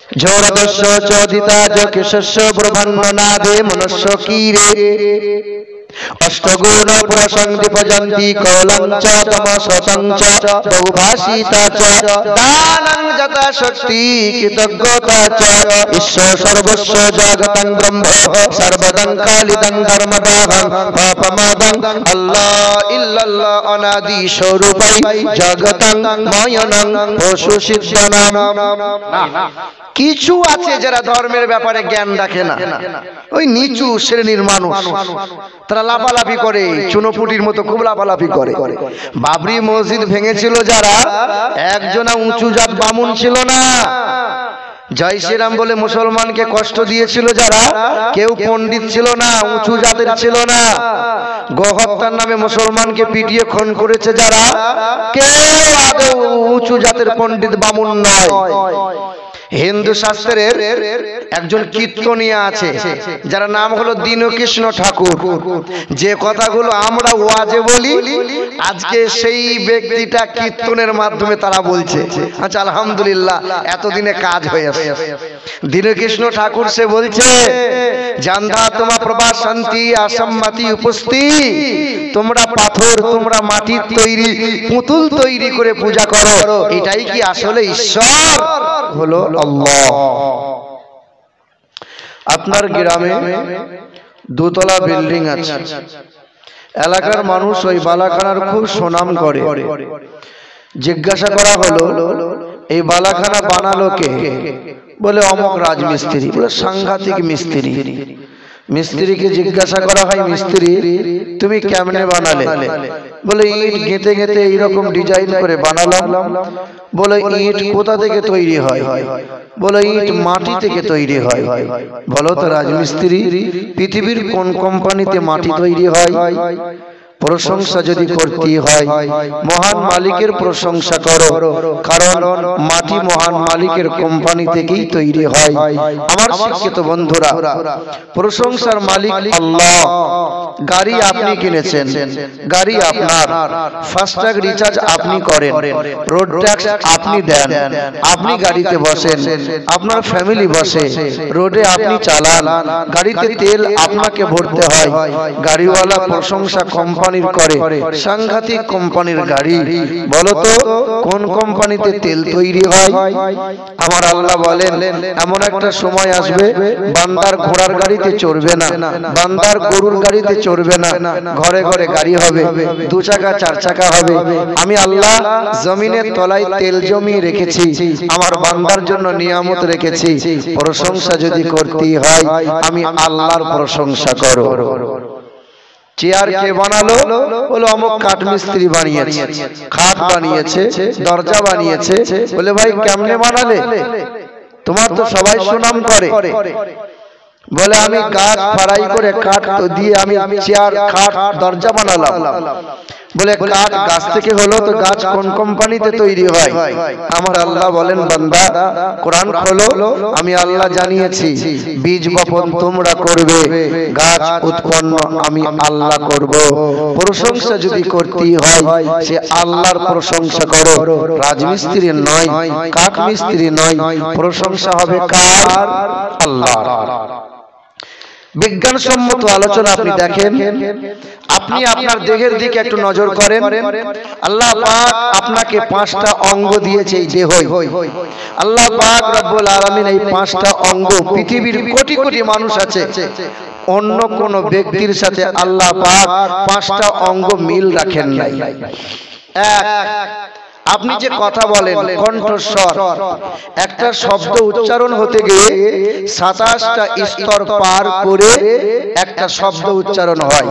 ঝোরদস্য চোদিতা যকেশস্য ব্রহ্মণ্যনাদে মনস্য কীরে অষ্টগুণ প্রসংদীপজন্তি কৌলঞ্চ তমসতঞ্চ বহুভাষিতা চ দানং যথা শক্তি কৃতজ্ঞতা চ ঈশ্বর সর্বস্ব জগতং ব্রহ্ম সর্বদং কালিদং ধর্মদাহং পাপমাদং আল্লাহ ইল্লাল্লাহ অনাদি স্বরূপৈ জগতং ময়নং পশু সিদ্ধনাম। কিছু আছে যারা ধর্মের ব্যাপারে জ্ঞান রাখে না, ওই নিচু শ্রেণীর মানুষ, তারা লাফালাফি করে, চুনোপুটির মতো খুব লাফালাফি করে। বাবরি মসজিদ ভেঙেছিল যারা, একজনা উঁচু জাত বামুন ছিল না। জয় শ্রীরাম বলে মুসলমানকে কষ্ট দিয়েছিল যারা, কেউ পণ্ডিত ছিল না, উঁচু জাতের ছিল না। গোহত্যার নামে মুসলমানকে পিটিয়ে খুন করেছে যারা, কেউ আদৌ উঁচু জাতের পণ্ডিত বামুন নয়। হিন্দু শাস্ত্রের একজন কীর্তনিয়া আছে যার নাম হলো দীনকৃষ্ণ ঠাকুর। যে কথাগুলো আমরা ওয়াজে বলি, আজকে সেই ব্যক্তিটা কীর্তনের মাধ্যমে তারা বলছে। আচ্ছা, আলহামদুলিল্লাহ, এতদিনে কাজ হয়েছে। দীনকৃষ্ণ ঠাকুর সে বলছে, জানধা তোমা প্রভা শান্তি আসাম্মাতি উপস্থিত, তোমরা পাথর, তোমরা মাটির তৈরি পুতুল তৈরি করে পূজা করো, এটাই কি আসলে ঈশ্বর? হলো আল্লাহ। আপনার গ্রামে দোতলা বিল্ডিং আছে, এলাকার মানুষ ওই বালাখানার খুব সুনাম করে। জিজ্ঞাসা করা হলো, এই বালাখানা বানালো কে? বলে অমুক রাজমিস্ত্রি। বলে সাংঘাতিক মিস্ত্রি। মিস্ত্রিকে জিজ্ঞাসা করা হয়, মিস্ত্রি তুমি কেমনে বানালে? বলে ইট গেঁথে গেঁথে এইরকম ডিজাইন করে বানালাম। বলে ইট কোথা থেকে তৈরি হয়? বলে ইট মাটি থেকে তৈরি হয়। বলো তো রাজমিস্ত্রি, পৃথিবীর কোন কোম্পানিতে মাটি তৈরি হয়? প্রশংসা যদি করতে হয়, মহান মালিকের প্রশংসা করো, কারণ মাটি মহান মালিকের কোম্পানি থেকেই তৈরি হয়। আমার শিক্ষিত বন্ধুরা, প্রশংসার মালিক আল্লাহ। গাড়ি আপনি কিনেছেন, গাড়ি আপনার, ফাস্ট্যাগ রিচার্জ আপনি করেন, রোড ট্যাক্স আপনি দেন, আপনি গাড়িতে বসেন, আপনার ফ্যামিলি বসে, রোডে আপনি চালান, গাড়িতে তেল আপনাকে ভরতে হয়। গাড়িওয়ালা প্রশংসা কোম্পানির করে, সাংঘাতিক কোম্পানির গাড়ি। বলো তো কোন কোম্পানিতে তেল তৈরি হয়? আমার আল্লাহ বলেন, এমন একটা সময় আসবে বান্দার ঘোড়ার গাড়িতে চড়বে না, বান্দার গরুর গাড়িতে চড়বে না, ঘরে ঘরে গাড়ি হবে, দু চাকা চার চাকা হবে। আমি আল্লাহ জমিনের তলায় তেল জমিয়ে রেখেছি, আমার বান্দার জন্য নিয়ামত রেখেছি। প্রশংসা যদি করতে হয়, আমি আল্লাহর প্রশংসা করো। চেয়ার কে বানালো? বলে অমুক কাঠ মিস্ত্রি বানিয়েছে, খাট বানিয়েছে, দরজা বানিয়েছে। বলে ভাই কেমনে বানালে? তোমার তো সবাই সুনাম করে। বলে আমি গাছ ফাড়াই করে কাঠ দিয়ে আমি চেয়ার, খাট, দরজা বানালাম। বলে কাঠ গাছ থেকে হলো, তো গাছ কোন কোম্পানিতে তৈরি হয়? আমার আল্লাহ বলেন, বান্দা কোরআন খোলো, আমি আল্লাহ জানিয়েছি বীজ বপন তোমরা করবে, গাছ উৎপন্ন আমি আল্লাহ করব। প্রশংসা যদি করতে হয়, সে আল্লাহর প্রশংসা করো, রাজমিস্ত্রির নয়, কাঠ মিস্ত্রি নয়। প্রশংসা হবে কার? আল্লাহর। বিজ্ঞানসম্মত আলোচনা আপনি দেখেন, আপনি আপনার দেহের দিকে একটু নজর করেন। আল্লাহ পাক আপনাকে 5টা অঙ্গ দিয়েছে এই দেহই। আল্লাহ পাক রব্বুল আলামিন এই 5টা অঙ্গ, পৃথিবীর কোটি কোটি মানুষ আছে, অন্য কোন ব্যক্তির সাথে আল্লাহ পাক 5টা অঙ্গ মিল রাখেন নাই। এক, আপনি যে কথা বলেন কণ্ঠস্বর, একটা শব্দ উচ্চারণ হতে গিয়ে 27টা স্তর পার করে একটা শব্দ উচ্চারণ হয়।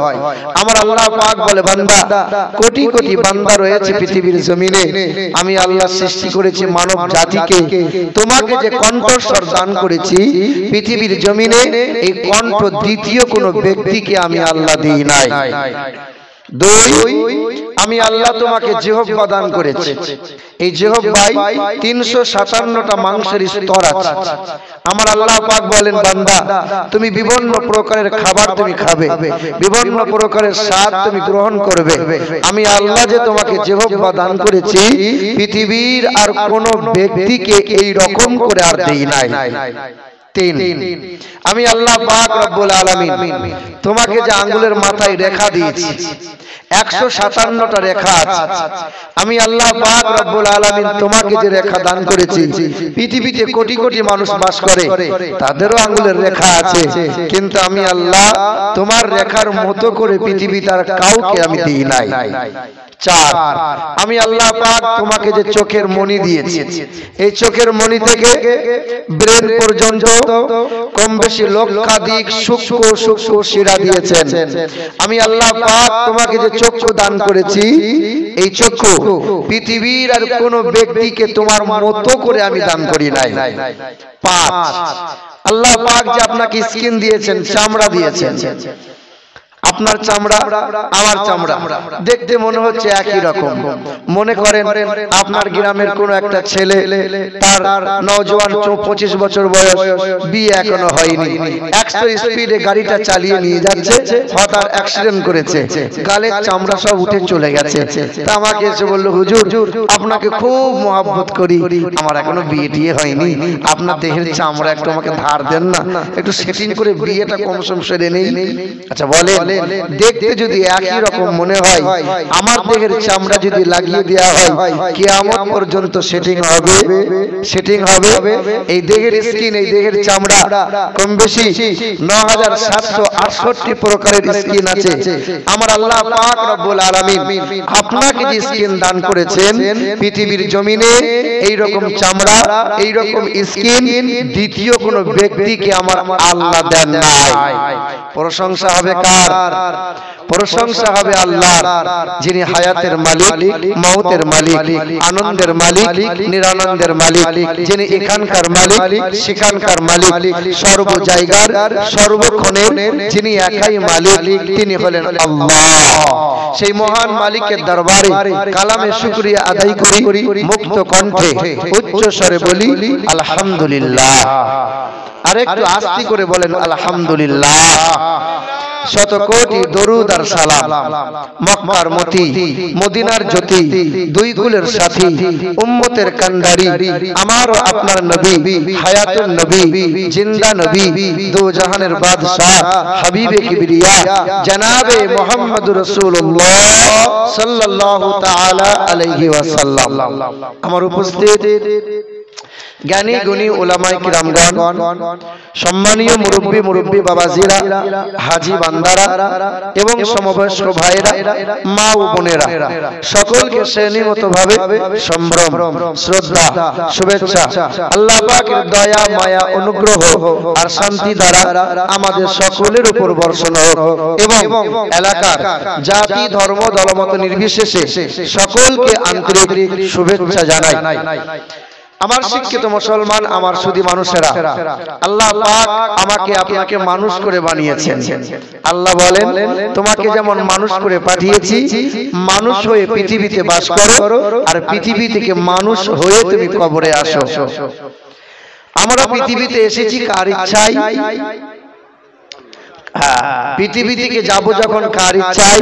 আমার আল্লাহ পাক বলে, বান্দা কোটি কোটি বান্দা রয়েছে পৃথিবীর জমিনে, আমি আল্লাহ সৃষ্টি করেছি মানব জাতিকে, তোমাকে যে কণ্ঠস্বর দান করেছি পৃথিবীর জমিনে, এই কণ্ঠ দ্বিতীয় কোনো ব্যক্তিকে আমি আল্লাহ দিই নাই। দুই, আমি আল্লাহ তোমাকে জিহ্বা দান করেছি। এই জিহ্বায় 357টা মাংসের স্তর আছে। আমার আল্লাহ পাক বলেন, বান্দা তুমি বিভিন্ন প্রকারের খাবার তুমি খাবে, বিভিন্ন প্রকারের স্বাদ তুমি গ্রহণ করবে। আমি আল্লাহ যে তোমাকে জিহ্বা দান করেছি, পৃথিবীর আর কোন ব্যক্তিকে এই রকম করে আর দেই নাই। তিন, আমি আল্লাহ পাক রব্বুল আলামিন তোমাকে যে আঙ্গুলের মাথায় রেখা দিয়েছি, 157টা রেখা আছে। আমি আল্লাহ পাক রব্বুল আলামিন তোমাকে যে রেখা দান করেছি, পৃথিবীতে কোটি কোটি মানুষ বাস করে, তাদেরও আঙ্গুলের রেখা আছে, কিন্তু আমি আল্লাহ তোমার রেখার মতো করে পৃথিবীতে আর কাউকে আমি দিই নাই। চার, আমি আল্লাহ পাক তোমাকে যে চোখের মণি দিয়েছি, এই চোখের মণি থেকে ব্রেন পর্যন্ত কম বেশি লক্ষাধিক সূক্ষ্ম সূক্ষ্ম শিরা দিয়েছেন। আমি আল্লাহ পাক তোমাকে যে চক্ষু দান করেছি, এই চক্ষু পৃথিবীর আর কোন ব্যক্তিকে তোমার মতো করে আমি দান করি নাই। পাঁচ, আল্লাহ পাক যে আপনাকে স্কিন দিয়েছেন, চামড়া দিয়েছেন, আপনার চামড়া আমার চামড়া দেখতে মনে হচ্ছে একই রকম। মনে করেন আপনার গ্রামের কোন একটা ছেলে, তার নওজোয়ান 25 বছর বয়স, বিয়ে এখনো হয়নি, 100 স্পিডে গাড়িটা চালিয়ে নিয়ে যাচ্ছে, হঠাৎ অ্যাক্সিডেন্ট করেছে, গালের চামড়া সব উঠে চলে গেছে। তা আমাকে এসে বলল, হুজুর আপনাকে খুব মহব্বত করি, আমার এখনো বিয়ে টিয়ে হয়নি, আপনার দেহের চামড়া একটু আমাকে ধার দেন না, একটু সেটিং করে বিয়েটা কমসম সেরে নেই। আচ্ছা বলে, দেখতে যদি একই রকম মনে হয়, আমার দেহের চামড়া যদি লাগিয়ে দেওয়া হয়, কিয়ামত পর্যন্ত সেটিং হবে, সেটিং হবে। এই দেহের স্কিন, এই দেহের চামড়া কম বেশি 9768 প্রকারের স্কিন আছে। আমার আল্লাহ পাক রব্বুল আলামিন আপনাকে যে স্কিন দান করেছেন, পৃথিবীর জমিনে এই রকম চামড়া, এই রকম স্কিন দ্বিতীয় কোন ব্যক্তিকে আমার আল্লাহ দেন নাই। প্রশংসা হবে কার? প্রশংসা হবে আল্লাহর, যিনি হায়াতের মালিক, মওতের মালিক, আনন্দের মালিক, নিরানন্দের মালিক, যিনি এখানকার মালিক, সেখানকার মালিক, সর্ব জায়গার সর্বক্ষণের যিনি একাই মালিক, তিনি হলেন আল্লাহ। সেই মহান মালিকের দরবারে কালামে শুকরিয়া আদায় করি, মুক্ত কণ্ঠে উচ্চ স্বরে বলি আলহামদুলিল্লাহ। আরেকটু আস্তে করে বলেন আলহামদুলিল্লাহ। শত কোটি দরুদ আর সালাম মক্কার মতি, মদিনার জ্যোতি, দুই কুলের সাথী, উম্মতের কান্ডারি, আমার ও আপনার নবী, হায়াতুন নবী, জিন্দা নবী, দো জাহানের বাদশাহ, হাবিবে কিবরিয়া জনাবে মুহাম্মদুর রাসূলুল্লাহ সাল্লাল্লাহু তাআলা আলাইহি ওয়াসাল্লাম। আমার উপস্থিত জ্ঞানী গুণী উলামায়ে কিরামগণ, সম্মানীয় মুরব্বী বাবাজিরা, হাজী বান্দারা এবং সমবয়স্ক ভাইরা, মা ও বোনেরা, সকলকে শ্রেণীমতভাবে সম্ভ্রম, শ্রদ্ধা, শুভেচ্ছা, আল্লাহ পাকের দয়া, মায়া, অনুগ্রহ আর শান্তি দ্বারা আমাদের সকলের উপর বর্ষণ হোক এবং এলাকার জাতি, ধর্ম, দলমত নির্বিশেষে সকলকে আন্তরিক শুভেচ্ছা জানাই। আমার শিক্ষিত মুসলমান, আমার সুধী মানুষেরা, আল্লাহ পাক আমাকে আপনাকে মানুষ করে বানিয়েছেন। আল্লাহ বলেন, তোমাকে যেমন মানুষ করে পাঠিয়েছি, মানুষ হয়ে পৃথিবীতে বাস করো, আর পৃথিবী থেকে মানুষ হয়ে তুমি কবরে আসো। আমরা পৃথিবীতে এসেছি কার ইচ্ছায়? পৃথিবী থেকে যাবো যখন কার ইচ্ছায়,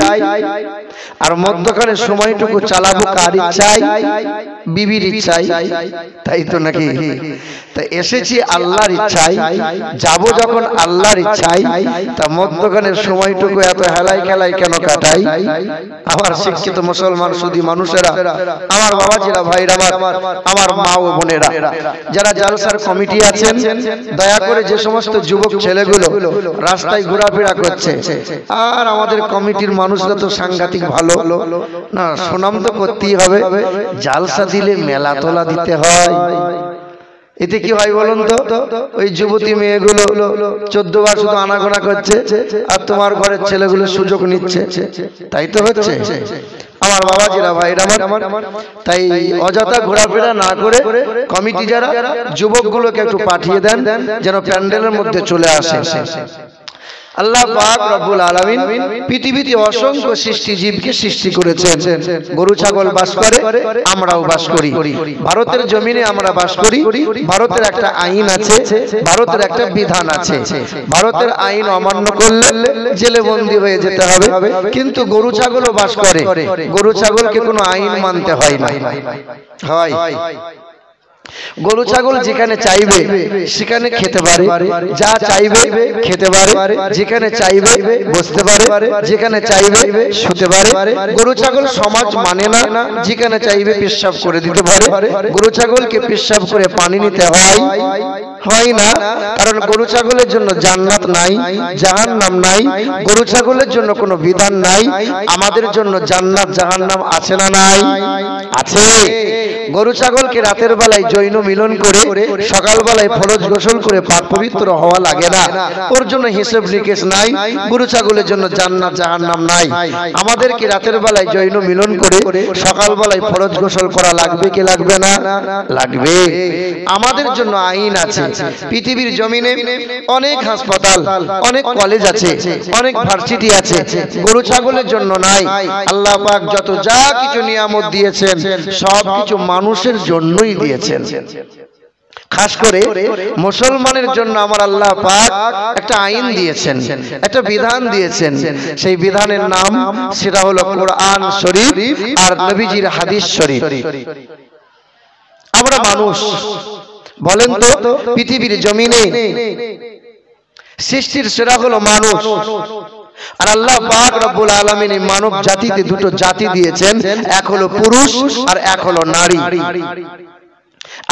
আর মধ্যখানে সময়টুকু চালাবো কার ইচ্ছায়? বিবির ইচ্ছায়, তাই তো নাকি? তাই এসেছি আল্লাহর ইচ্ছায়, যাবো যখন আল্লাহর ইচ্ছায়, তা মধ্যখানের সময়টুকু এত হেলাই খেলাই কেন কাটাই? আমার শিক্ষিত মুসলমান সুধী মানুষেরা, আমার বাবাজিরা, ভাইরা, আমার মা ও বোনেরা, যারা জালসার কমিটি আছেন, দয়া করে যে সমস্ত যুবক ছেলেগুলো রাস্তায় ঘোরাফেরা করছে, আর আমাদের কমিটির মানুষরা তো সাংঘাতিক ভালো না, সুনাম তো করতেই হবে, জালসা দিলে মেলা তোলা দিতে হয়। এতে কি হয় বলুন তো? ওই যুবতী মেয়েগুলো 14 বার শুধু আনাগোনা করছে, আর তোমার ঘরের ছেলেগুলো সুযোগ নিচ্ছে, তাই তো হচ্ছে। আমার বাবাজিরা, ভাইরা, তাই অযথা ঘোরাফেরা না করে কমিটি যারা যুবকগুলোকে একটু পাঠিয়ে দেন, যেন প্যান্ডেলের মধ্যে চলে আসে। আল্লাহ পাক রব্বুল আলামিন পৃথিবীতে অসংখ্য সৃষ্টি জীবকে সৃষ্টি করেছেন। গরু ছাগল বাস করে, আমরাও বাস করি। ভারতের জমিনে আমরা বাস করি। ভারতের একটা আইন আছে, ভারতের একটা বিধান আছে। ভারতের আইন অমান্য করলে জেলে বন্দী হয়ে যেতে হবে। কিন্তু গরু ছাগলও বাস করে, গরু ছাগলকে কোনো আইন মানতে হয় না। হয় গরু ছাগল যেখানে চাইবে সেখানে খেতে পারে, যা চাইবে খেতে পারে, যেখানে চাইবে বসতে পারে, যেখানে চাইবে শুতে পারে। গরু ছাগল সমাজ মানে না, যেখানে চাইবে পেশাব করে দিতে পারে। গরু ছাগলকে পেশাব করে পানি নিতে হয় না, কারণ গরু ছাগলের জন্য জান্নাত নাই, জাহান্নাম নাই। গরু ছাগলের জন্য কোনো বিধান নাই। আমাদের জন্য জান্নাত জাহান্নাম আছে না নাই? আছে। গরু ছাগলকে রাতের বেলায় যৌন মিলন করে সকাল বেলায় ফরজ গোসল করে পাক পবিত্র হওয়া লাগে না, ওর জন্য হিসেব নিকেশ নাই। গরু ছাগলের জন্য জান্নাত জাহান্নাম নাই। আমাদেরকে রাতের বেলায় যৌন মিলন করে সকাল বেলায় ফরজ গোসল করা লাগবে কি লাগবে না? লাগবে। আমাদের জন্য আইন আছে। পৃথিবীর জমিনে অনেক হাসপাতাল, অনেক কলেজ আছে, অনেক ভার্সিটি আছে, গরু ছাগলের জন্য নাই। আল্লাহ পাক যত যা কিছু নিয়ামত দিয়েছেন সব কিছু মানুষের জন্যই দিয়েছেন। খাস করে মুসলমানের জন্য আমার আল্লাহ পাক একটা আইন দিয়েছেন, একটা বিধান দিয়েছেন। সেই বিধানের নাম সেটা হলো কোরআন শরীফ আর নবীজির হাদিস শরীফ। আমরা মানুষ, বলেন তো পৃথিবীর জমিনে সৃষ্টির সেরা হলো মানুষ। আর আল্লাহ পাক রব্বুল আলামিন মানব জাতিতে দুটো জাতি দিয়েছেন, এক হলো পুরুষ আর এক হলো নারী।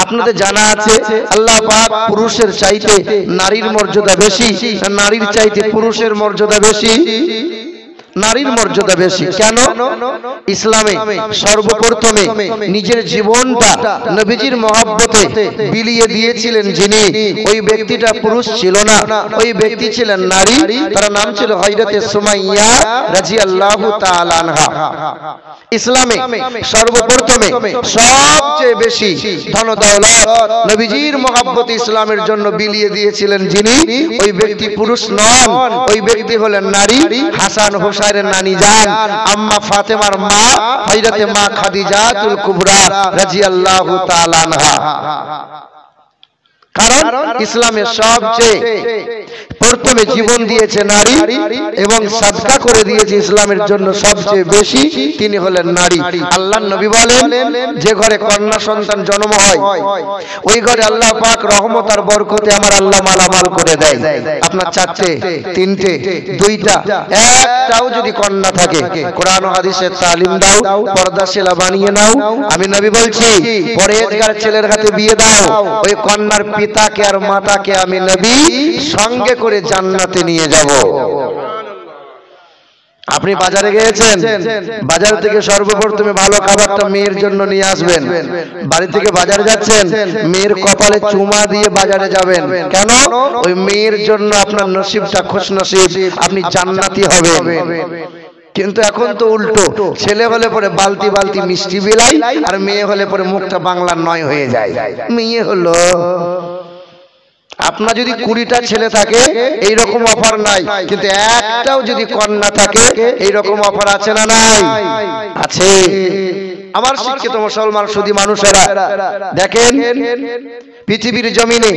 আপনাদের জানা আছে আল্লাহ পাক পুরুষের চাইতে নারীর মর্যাদা বেশি, নারীর চাইতে পুরুষের মর্যাদা বেশি। নারীর মর্যাদা বেশি কেন? ইসলামে সর্বপ্রথমে নিজের জীবনটা নবীজির মহব্বতে বিলিয়ে দিয়েছিলেন যিনি, ওই ব্যক্তিটা পুরুষ ছিল না, ওই ব্যক্তি ছিলেন নারী। তার নাম ছিল হযরতে সুমাইয়া রাদিয়াল্লাহু তাআলা আনহা। ইসলামে সর্বপ্রথমে সবচেয়ে বেশি ধন দৌলত নবীজির মহব্বত ইসলামের জন্য বিলিয়ে দিয়েছিলেন যিনি, ওই ব্যক্তি পুরুষ নন, ওই ব্যক্তি হলেন নারী। হাসান হুসাইনের নানি জান আম্মা ফাতেমার মা হযরতে মা খাদিজাতুল কুবরা রাদিয়াল্লাহু তাআলা আনহা। কারণ ইসলামের সবচেয়ে প্রথমে জীবন দিয়েছে নারী এবং সাদকা করে দিয়েছে ইসলামের জন্য সবচেয়ে বেশি, তিনি হলেন নারী। আল্লাহর নবী বলেন, যে ঘরে কন্যা সন্তান জন্ম হয় ওই ঘরে আল্লাহ পাক রহমত আর বরকতে আমার আল্লাহ মালামাল করে দেয়। আপনার চারটে, তিনটে, দুইটা, একটাও যদি কন্যা থাকে কোরআন ও হাদিসের তালিম দাও, পর্দাশীলা বানিয়ে নাও। আমি নবী বলছি পরেজগার ছেলের হাতে বিয়ে দাও, ওই কন্যার পিতাকে আর মাতাকে আমি নবী সঙ্গে করে জান্নাতে নিয়ে যাব। আপনি বাজারে গিয়েছেন, বাজার থেকে সর্বপ্রথমে ভালো খাবারটা মেয়ের জন্য নিয়ে আসবেন। বাড়ি থেকে বাজারে যাচ্ছেন, মেয়ের কপালে চুমা দিয়ে বাজারে যাবেন। কেন? ওই মেয়ের জন্য আপনার নসিবটা খুশনসিব, আপনি জান্নাতি হবেন। কিন্তু এখন তো উল্টো, ছেলে হলে পরে বালতি বালতি মিষ্টি বিলাই, আর মেয়ে হলে পরে মুখটা বাংলার নয় হয়ে যায়। মেয়ে হলো আপনার যদি 20টা ছেলে থাকে এইরকম অফার নাই, কিন্তু একটাও যদি কন্যা থাকে এইরকম অফার আছে না নাই? আছে। আমার শিক্ষিত মুসলমান সুধী মানুষেরা দেখেন, পৃথিবীর জমিনে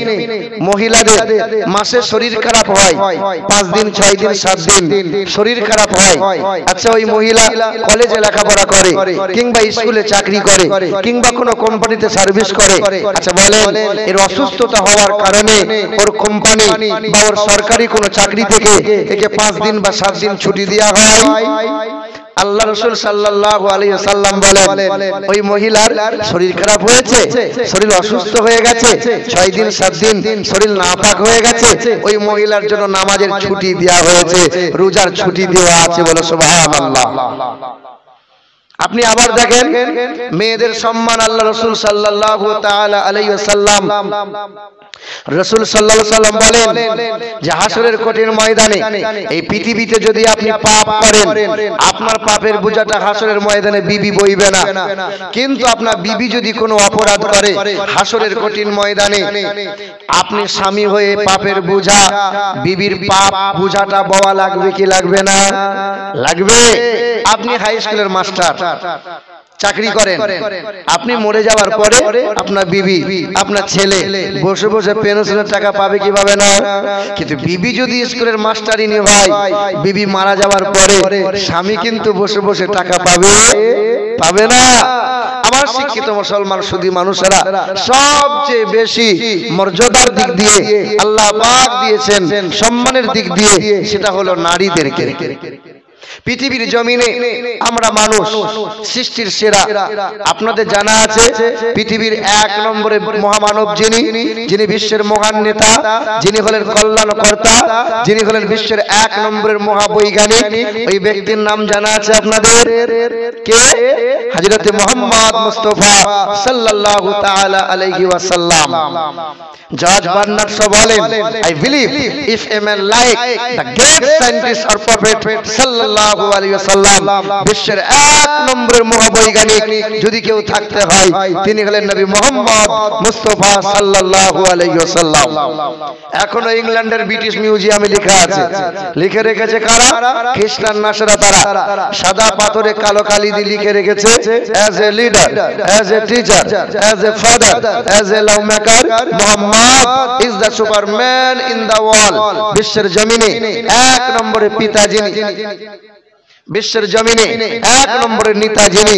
মহিলাদের মাসে শরীর খারাপ হয় 5 দিন, 6 দিন, 7 দিন শরীর খারাপ হয়। আচ্ছা, ওই মহিলা কলেজে লেখাপড়া করে কিংবা স্কুলে চাকরি করে কিংবা কোনো কোম্পানিতে সার্ভিস করে। আচ্ছা বলেন, এর অসুস্থতা হওয়ার কারণে ওর কোম্পানি বা ওর সরকারি কোনো চাকরি থেকে একে 5 দিন বা 7 দিন ছুটি দেওয়া হয়? আল্লাহ রাসূল সাল্লাল্লাহু আলাইহি ওয়াসাল্লাম বলেন, ওই মহিলার শরীর খারাপ হয়েছে, শরীর অসুস্থ হয়ে গেছে, 6 দিন 7 দিন শরীর নাপাক হয়ে গেছে, ওই মহিলার জন্য নামাজের ছুটি দেওয়া হয়েছে, রোজার ছুটি দেওয়া আছে। বলো সুবহানাল্লাহ। আপনি আবার দেখেন মেয়েদের সম্মান আল্লাহ রাসূল সাল্লাল্লাহু তাআলা আলাইহি ওয়াসাল্লাম রাসূল সাল্লাল্লাহু আলাইহি সাল্লাম বলেন যে হাসরের কঠিন ময়দানে এই পৃথিবীতে যদি আপনি পাপ করেন, আপনার পাপের বোঝাটা হাসরের ময়দানে বিবি বইবে না। কিন্তু আপনার বিবি যদি কোনো অপরাধ করে, হাসরের কঠিন ময়দানে আপনি স্বামী হয়ে পাপের বোঝা, বিবির পাপ বোঝাটা বওয়া লাগবে কি লাগবে না? লাগবে। আপনি হাই স্কুলের মাস্টার, চাকরি করেন, আপনি মরে যাওয়ার পরে আপনার বিবি, আপনার ছেলে বসে বসে পেনশনের টাকা পাবে কি পাবে না? কিন্তু বিবি যদি স্কুলের মাস্টারিনী হয়, বিবি মারা যাওয়ার পরে স্বামী কিন্তু বসে বসে টাকা পাবে পাবে না। আমার শিক্ষিত মুসলমান সুধী মানুষেরা, সবচেয়ে বেশি মর্যাদার দিক দিয়ে আল্লাহ পাক দিয়েছেন, সম্মানের দিক দিয়ে, সেটা হলো নারীদেরকে। পৃথিবীর জমিনে আমরা মানুষ, সৃষ্টির সেরা। আপনাদের জানা আছে পৃথিবীর 1 নম্বরে মহামানব যিনি বিশ্বের মহান নেতা, যিনি হলেন কল্যাণকর্তা, যিনি হলেন বিশ্বের 1 নম্বরের মহাবৈজ্ঞানিক, ওই ব্যক্তির নাম জানা আছে আপনাদের? কে? হযরত মুহাম্মদ মুস্তাফা সাল্লাল্লাহু তাআলা আলাইহি ওয়াসাল্লাম। জর্জ বার্নার্ড শো বলেন, I believe if a man like the great scientist or prophet sallallahu alaihi wasallam, বিশ্বের 1 নম্বরের মহাবৈজ্ঞানিক যদি কেউ থাকতে হয়, তিনি হলেন নবী মুহাম্মদ মুস্তাফা সাল্লাল্লাহু আলাইহি ওয়াসাল্লাম। এখনো ইংল্যান্ডের ব্রিটিশ মিউজিয়ামে লেখা আছে, লিখে রেখেছে কারা? খ্রিস্টান নাসারা। তারা সাদা পাথরে কালো কালি দিয়ে লিখে রেখেছে, as a leader, as a teacher, as a father, as a lawmaker, Muhammad is the superman in the world. বিশ্বের জমিনে 1 নম্বরের পিতা যিনি, বিশ্বের জমিনে 1 নম্বরের নেতা যিনি,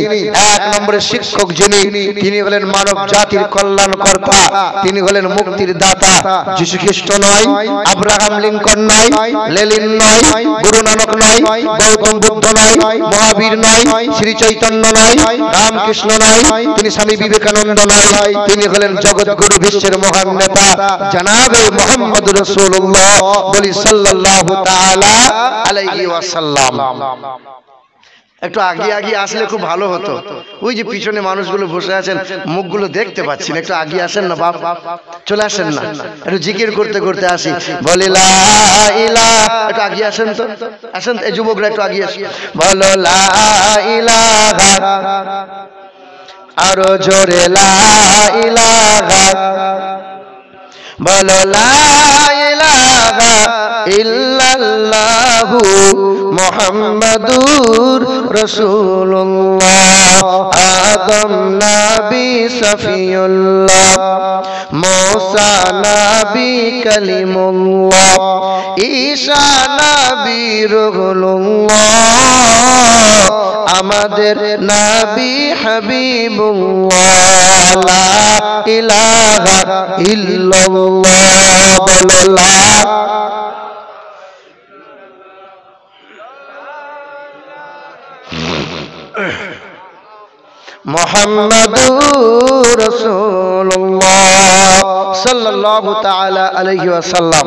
1 নম্বরের শিক্ষক যিনি, তিনি হলেন মানব জাতির কল্যাণকর্তা, তিনি হলেন মুক্তির দাতা। যীশু খ্রিস্ট নয়, আব্রাহাম লিঙ্কন নয়, লেনিন নয়, গুরু নানক নয়, গৌতম বুদ্ধ নয়, মহাবীর নয়, শ্রী চৈতন্য নয়, রামকৃষ্ণ নয়, তিনি স্বামী বিবেকানন্দ নয়, তিনি হলেন জগৎগুরু, বিশ্বের মহান নেতা জনাবে মুহাম্মদ রাসূলুল্লাহ বলি সাল্লাল্লাহু তাআলা আলাইহি ওয়াসাল্লাম। একটু আগে আগে আসলে খুব ভালো হতো। ওই যে পিছনে মানুষগুলো বসে আছেন, মুখগুলো দেখতে পাচ্ছি না। একটু আগে আসেন না বাপ, চলে আসেন না, একটু জিকির করতে করতে আসি। বলে লা ইলাহা, একটু আগে আসেন তো, আসেন এই যুবকরা একটু আগে আসেন। বলো লা ইলাহা, আরো জোরে লা ইলাহা, বলো লা ইলাহা ইল্লাল্লাহু মুহাম্মাদুর রাসূলুল্লাহ। আদম নবী সফিউল্লাহ, মুসা নবী কালিমুল্লাহ, ঈসা নবী রূহুল্লাহ, আমাদের নবী হাবিবুল্লাহ। লা ইলাহা ইল্লাল্লাহ, বলো লা মুহাম্মাদুর রাসূলুল্লাহ সাল্লাল্লাহু তাআলা আলাইহি ওয়াসাল্লাম।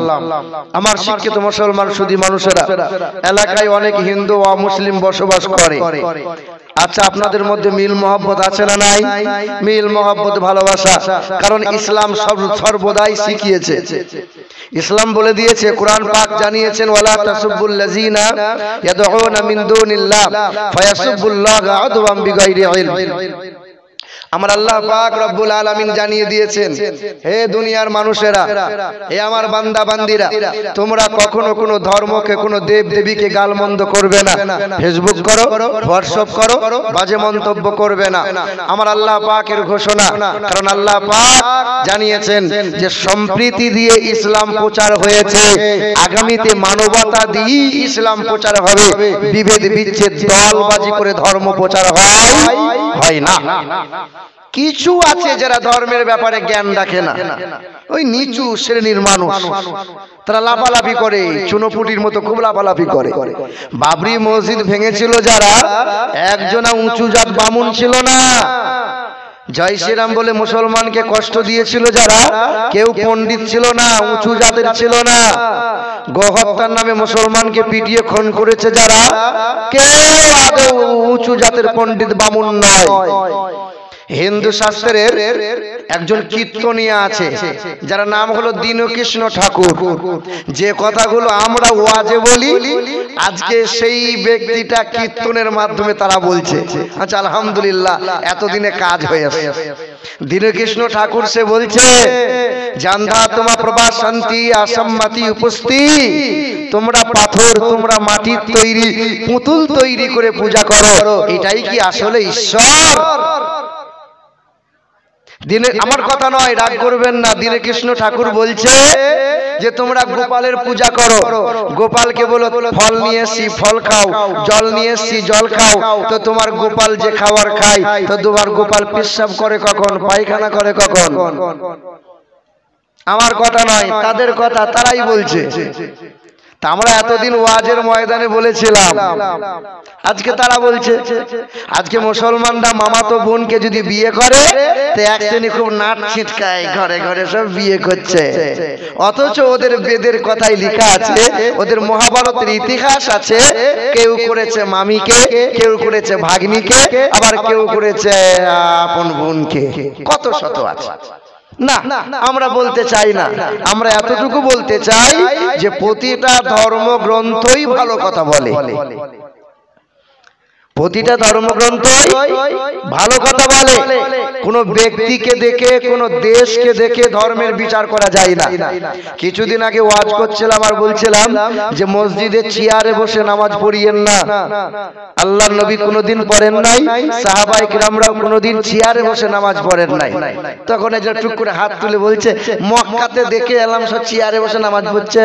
আমার শিক্ষিত মুসলমান সুধী মানুষেরা, এলাকায় অনেক হিন্দু ও মুসলিম বসবাস করে। আচ্ছা, আপনাদের মধ্যে মিল মহব্বত আছে না নাই? মিল মহব্বত, ভালোবাসা। কারণ ইসলাম সর্বদাই শিখিয়েছে, ইসলাম বলে দিয়েছে, কোরআন পাক জানিয়েছেন, ওয়ালা তাসুবুল লাযিনা ইয়াদউনা মিন দুনিল্লাহ ফায়াসুবুল্লাহা আদওয়াম বিগাইরি ইলম। আমার আল্লাহ পাক রব্বুল আলামিন জানিয়ে দিয়েছেন, হে দুনিয়ার মানুষেরা, হে আমার বান্দা বান্দিরা, তোমরা কখনো কোনো ধর্মকে, কোনো দেব দেবীকে গালমন্দ করবে না, ফেসবুক করো, হোয়াটসঅ্যাপ করো, বাজে মন্তব্য করবে না। আমার আল্লাহ পাকের ঘোষণা। কারণ আল্লাহ পাক জানিয়েছেন যে সম্প্রীতি দিয়ে ইসলাম প্রচার হয়েছে, আগামীতে মানবতা দিয়ে ইসলাম প্রচার হবে। বিভেদ বিচ্ছেদ দলবাজি করে ধর্ম প্রচার হয় না। কিছু আছে যারা ধর্মের ব্যাপারে জ্ঞান রাখে না, ওই নিচু শ্রেণীর মানুষ, তারা লাফালাফি করে, চুনোপুটির মতো খুব লাফালাফি করে। বাবরি মসজিদ ভেঙেছিল যারা, একজনা উঁচু জাত বামুন ছিল না। জয় শ্রীরাম বলে মুসলমানকে কষ্ট দিয়েছিল যারা, কেউ পণ্ডিত ছিল না, উঁচু জাতের ছিল না। গোহত্যার নামে মুসলমানকে পিটিয়ে খুন করেছে যারা, কেউ আদৌ উঁচু জাতের পণ্ডিত বামুন নয়। হিন্দু শাস্ত্রের একজন কীর্তনিয়া আছে যার নাম হলো দীনকৃষ্ণ ঠাকুর। যে কথাগুলো আমরা ওয়াজে বলি আজকে সেই ব্যক্তিটা কীর্তনের মাধ্যমে তারা বলছে। আচ্ছা, আলহামদুলিল্লাহ, এতদিনে কাজ হয়েছে। দীনকৃষ্ণ ঠাকুর সে বলছে, জানধা তোমা প্রভা শান্তি আসাম্মাতি উপস্থিত, তোমরা পাথর, তোমরা মাটির তৈরি পুতুল তৈরি করে পূজা করো, এটাই কি আসলে ঈশ্বর? আমার কথা নয়, রাগ করবেন না। দীনকৃষ্ণ ঠাকুর বলছে যে তোমরা গোপালের পূজা করো, গোপালকে বলো ফল নিয়ে এসছি ফল খাও, জল নিয়ে এসছি জল খাও। তো তোমার গোপাল যে খাবার খায়, তো তোমার গোপাল পেশাব করে কখন, পায়খানা করে কখন? আমার কথা নয়, তাদের কথা, তারাই বলছে। তা আমরা এতদিন ওয়াজের ময়দানে বলেছিলাম, আজকে তারা বলছে। আজকে মুসলমানরা মামাতো বোনকে যদি বিয়ে করে তো এক শ্রেণী খুব নাচ ছিটকায়, ঘরে ঘরে সব বিয়ে করছে। অথচ ওদের বেদের কথাই লেখা আছে, ওদের মহাভারতের ইতিহাস আছে, কেউ করেছে মামিকে, কেউ করেছে ভাগ্নিকে, আবার কেউ করেছে আপন বোনকে, কত শত আছে। না, আমরা বলতে চাই না, আমরা এতটুকু বলতে চাই যে প্রতিটা ধর্মগ্রন্থই ভালো কথা বলে, প্রতিটা ধর্মগ্রন্থই ভালো কথা বলে। কোন ব্যক্তিকে দেখে, কোন দেশকে দেখে ধর্মের বিচার করা যায় না। কিছুদিন আগে ওয়াজ করছিলাম আর বলছিলাম যে মসজিদের চেয়ারে বসে নামাজ পড়িয়েন না। আল্লাহর নবী কোনোদিন পড়েন নাই, সাহাবায়ে কিরামরাও কোনোদিন চেয়ারে বসে নামাজ পড়েন নাই। তখন এই যে টুক করে হাত তুলে বলছে মক্কাতে দেখে এলাম সব চেয়ারে বসে নামাজ পড়ছে।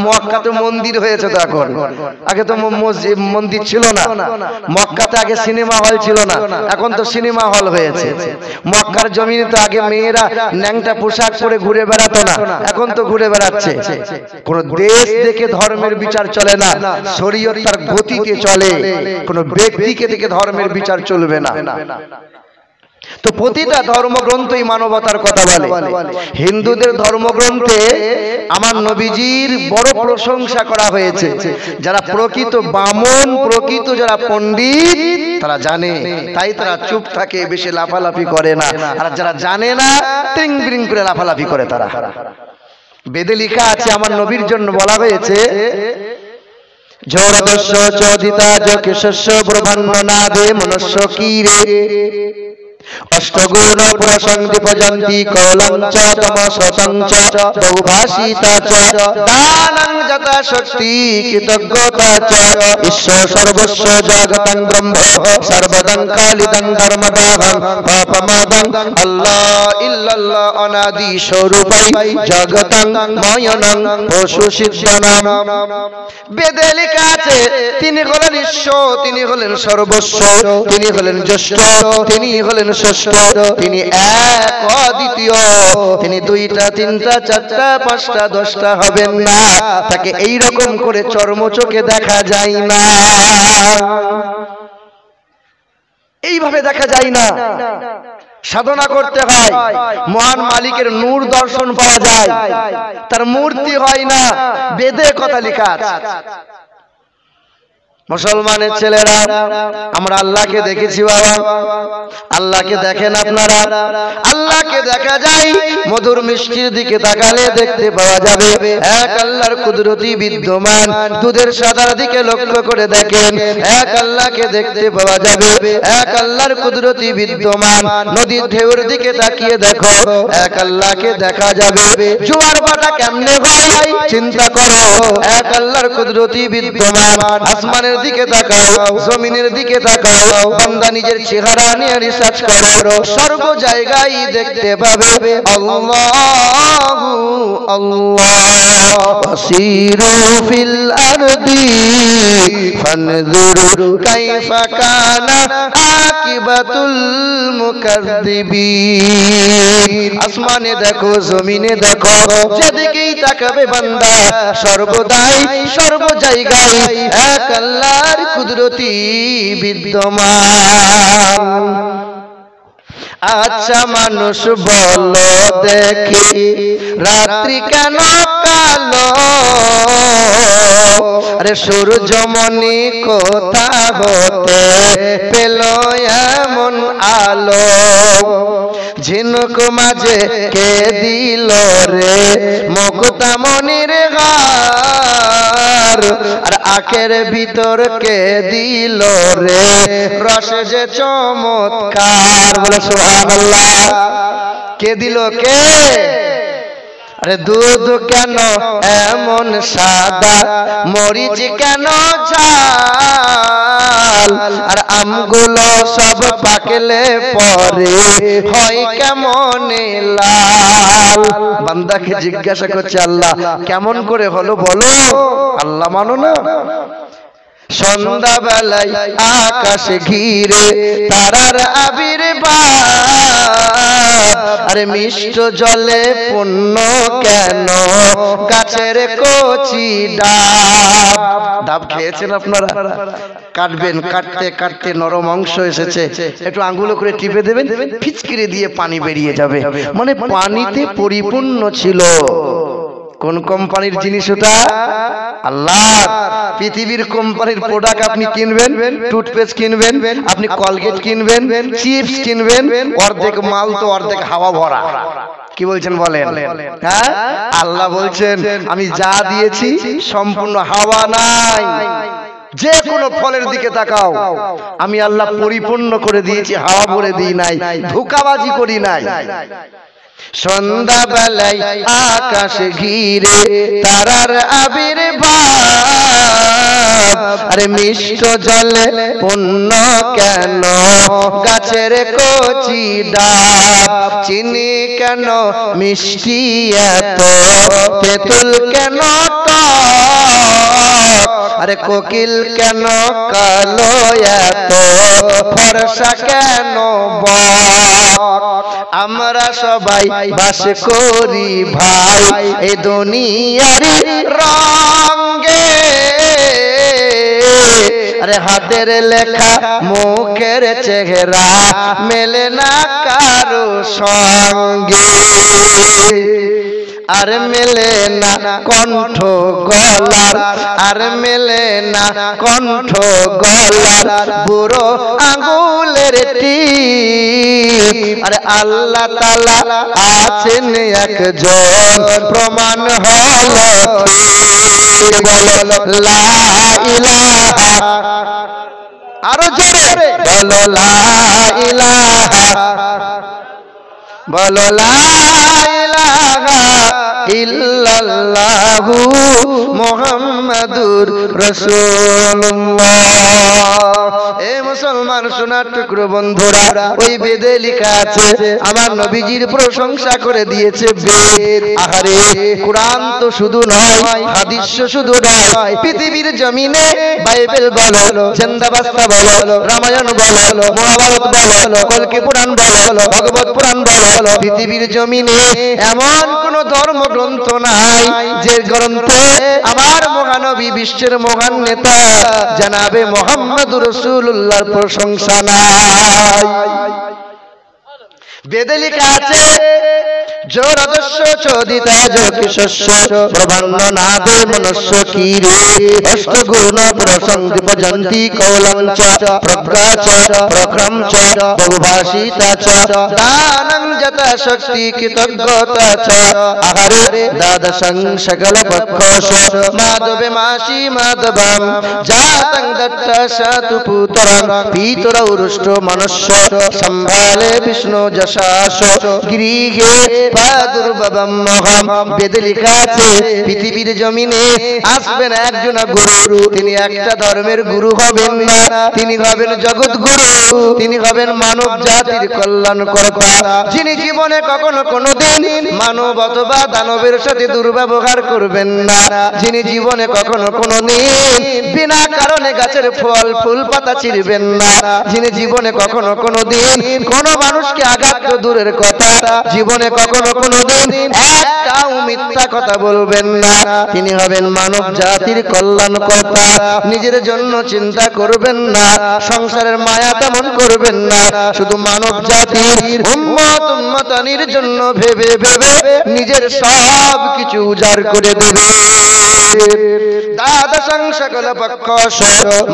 মক্কাতে মন্দির হয়েছে, তো এখন, আগে তো মন্দির ছিল না। মক্কাতে আগে সিনেমা হল ছিল না, এখন তো সিনেমা হল হয়েছে। মক্কার জমিনে তো আগে মেয়েরা ন্যাংটা পোশাক পরে ঘুরে বেড়াতো না, এখন তো ঘুরে বেড়াচ্ছে। কোন দেশ দেখে ধর্মের বিচার চলে না, শরীয়ত তার গতিতে চলে। কোন ব্যক্তিকে দেখে ধর্মের বিচার চলবে না। তো প্রতিটা ধর্মগ্রন্থই মানবতার কথা বলে। হিন্দুদের ধর্মগ্রন্থে আমার নবীজির বড় প্রশংসা করা হয়েছে। যারা প্রকৃত বামন, প্রকৃত যারা পণ্ডিত, তারা জানে, তাই তারা চুপ থাকে, বেশি লাফালাফি করে না। আর যারা জানে না, টিং বিরিং করে লাফালাফি করে তারা। বেদে লেখা আছে, আমার নবীর জন্য বলা হয়েছে, ঝোরদস্য চোদিতা যকেশস্য ব্রহ্মাণ্ড নাদে মনুষ্য কীরে অষ্টগুণ প্রসংদীপজন্তি কৌলঞ্চ তমসতঞ্চ বহুভাষিতা চ দানং যথা শক্তি কৃতজ্ঞতা চ ঈশ্বর সর্বস্ব জগতং ব্রহ্ম সর্বদং কালিদং ধর্মদাহং পাপমাদং আল্লাহ ইল্লাল্লাহ অনাদি স্বরূপৈ জগতং ময়নং পশু সিদ্ধনাম। বেদে লেখা আছে তিনি হলেন ঈশ্বর, তিনি হলেন সর্বস্ব, তিনি হলেন জ্যেষ্ঠ, তিনি হলেন ষষ্ঠ, তিনি এক অদ্বিতীয়, তিনি দুইটা তিনটা চারটা পাঁচটা দশটা হবেন না। তাকে এই রকম করে চর্মচোখে দেখা যায় না, এইভাবে দেখা যায় না। সাধনা করতে হয়, মহান মালিকের নূর দর্শন পাওয়া যায়, তার মূর্তি হয় না। বেদে কথা লেখা আছে। মুসলমানের ছেলেরা, আমরা আল্লাহকে দেখেছি বাবা, আল্লাহকে দেখেন আপনারা? আল্লাহকে দেখা যায় মধুর মিষ্টির দিকে তাকালে দেখতে পাওয়া যাবে এক আল্লাহর কুদরতি বিদ্যমান। দুধের সাদার দিকে লক্ষ্য করে দেখেন, এক আল্লাহকে দেখতে পাওয়া যাবে, এক আল্লাহর কুদরতি বিদ্যমান। নদীর ঢেউর দিকে তাকিয়ে দেখো, এক আল্লাহকে দেখা যাবে। জোয়ার ভাটা কেমনে হয় চিন্তা করো, এক আল্লাহর কুদরতি বিদ্যমান। আসমানের দিকে তাকাও, জমিনের দিকে তাকাও, বান্দা নিজের চেহারা নিয়ে রিসার্চ করো, সর্ব জায়গায় দেখতে পাবে আল্লাহু আল্লাহ। ফাসিরু ফিল আরদি ফানজুরু কাইফা কানা আকিবাতুল মুকাজ্জিবিন। আসমানে দেখো, জমিনে দেখো, যেদিকেই তাকাবে বান্দা সর্বদাই সর্ব জায়গায় এক আল্লাহর কুদরতি বিদ্যমান। আচ্ছা মানুষ বলো দেখি, রাত্রি কেন কালো? আরে সূর্যমণি কোথা হতে পেল এমন আলো, ঝিনুক মাঝে কে দিল রে মুক্তামণির হার, আর আখের ভিতর কে দিল রে রস যে চমৎকার। বলে সুবহানাল্লাহ। কে দিল? কে? আরে দুধ কেন এমন সাদা, মরিচ কেন ঝাল, আর আমগুলো সব পাকলে পরে হয় কেমন লাল। বান্দাকে জিজ্ঞাসা করছে আল্লাহ কেমন করে হলো বলো? আল্লাহ মানো না? সন্ধ্যাবেলায় আকাশ ঘিরে তারার আবির্ভাব, আরে মিষ্ট জলে পূর্ণ কেন গাছের কচি ডাব। ডাব খেয়েছেন আপনারা? কাটবেন, কাটতে কাটতে নরম অংশ এসেছে, একটু আঙ্গুলো করে টিপে দেবেন, ফিচকিরে দিয়ে পানি বেরিয়ে যাবে, মানে পানিতে পরিপূর্ণ ছিল। কোন কোম্পানির জিনিস ওটা? আল্লাহ। পৃথিবীর কোম্পানির প্রোডাক্ট আপনি কিনবেন, টুথপেস্ট কিনবেন, আপনি কলগেট কিনবেন, চিপস কিনবেন, অর্ধেক মাল তো অর্ধেক হাওয়া ভরা। কি বলছেন বলেন? হ্যাঁ, আল্লাহ বলছেন আমি যা দিয়েছি সম্পূর্ণ হাওয়া নাই। যে কোনো ফলের দিকে তাকাও, আমি আল্লাহ পরিপূর্ণ করে দিয়েছি, হাওয়া ভরে দিই নাই, ধোঁকাবাজি করি নাই। সন্ধ্যাবেলায় আকাশ ঘিরে তারার আবির্ভাব, আরে মিষ্ট জলে পূর্ণ কেন গাছের কচি ডাব, চিনি কেন মিষ্টি এত, তেঁতুল কেন টক, আরে কোকিল কেন কালো এত, ফর্সা কেন বক। আমরা সবাই বাস করি ভাই এই দুনিয়ার রঙে, আরে হাতের লেখা মুখের চেহারা মেলে না কারো সঙ্গে, আর মেলে না কণ্ঠ গলার, আর মেলে না কণ্ঠ গলার বুড়ো আঙ্গুলের টিপ, আরে আল্লাহ তাআলা আছেন একজন প্রমাণ হলো, বলো লা ইলাহা, আরো জোরে বলো লা ইলাহা, বলো লা ইলাহা ইল্লাল্লাহু মুহাম্মাদুর রাসূলুল্লাহ। এ মুসলমান সোনার টুকরো বন্ধুরা, ওই বেদে লেখা আছে আমার নবীজির প্রশংসা করে দিয়েছে বেদ। আহারে, কুরআন তো শুধু নয়, হাদিস শুধু নয়, পৃথিবীর জমিনে বাইবেল বলো, জিন্দাবাস্তা বলো, রামায়ণ বলো, মহাভারত বলো, কল্কি পুরাণ বলো, ভগবত পুরাণ বলো, পৃথিবীর জমিনে এমন কোন ধর্মগ্রন্থ নাই যে গ্রন্থে আমার মহানবী বিশ্বের মহান নেতা জনাবে মুহাম্মদুর রাসূলুল্লাহর প্রশংসা নাই। বেদে লেখা আছে জোরদস্য চোদিতা যোগশস্য প্রবন্ন নাদে মনুষ্য কীরে অষ্টগুণ প্রসংদীপ জন্তি কৌলং চ প্রজ্ঞা চ প্রক্রম চ বহুভাষিতা চ দানং যথা শক্তি কৃতজ্ঞতা চ আহারে দ্বাদশং সকল পক্ষস মাধবে মাসি মাধবম জাতং দত্ত সাতু পুত্রং পিতরৌরুষ্ট মনুষ্য সম্ভালে বিষ্ণু যশাস গৃহে প্রাদুর্ভাবম মহম। বেদে লেখা আছে পৃথিবীর জমিনে আসবেন একজন গুরু, তিনি একটা ধর্মের গুরু হবেন না, তিনি হবেন জগৎ গুরু, তিনি হবেন মানব জাতির কল্যাণ কর্তা, যিনি জীবনে কখনো কোনোদিন মানব অথবা দানবের সাথে দুর্ব্যবহার করবেন না, যিনি জীবনে কখনো কোনোদিন বিনা কারণে গাছের ফল ফুল পাতা ছিঁড়বেন না, যিনি জীবনে কখনো কোনোদিন কোনো মানুষকে আঘাত তো দূরের কথা, জীবনে কখনো কোনোদিন একটাও মিথ্যা কথা বলবেন না, তিনি হবেন মানব জাতির কল্যাণ কর্তা। নিজের জন্য চিন্তা করবেন না, সংসারের মায়া তেমন করবেন না, শুধু মানব জাতির উম্মত উম্মতানির জন্য ভেবে ভেবে নিজের সব কিছু উজাড় করে দেবে। দ্বাদশং সকল পক্ষ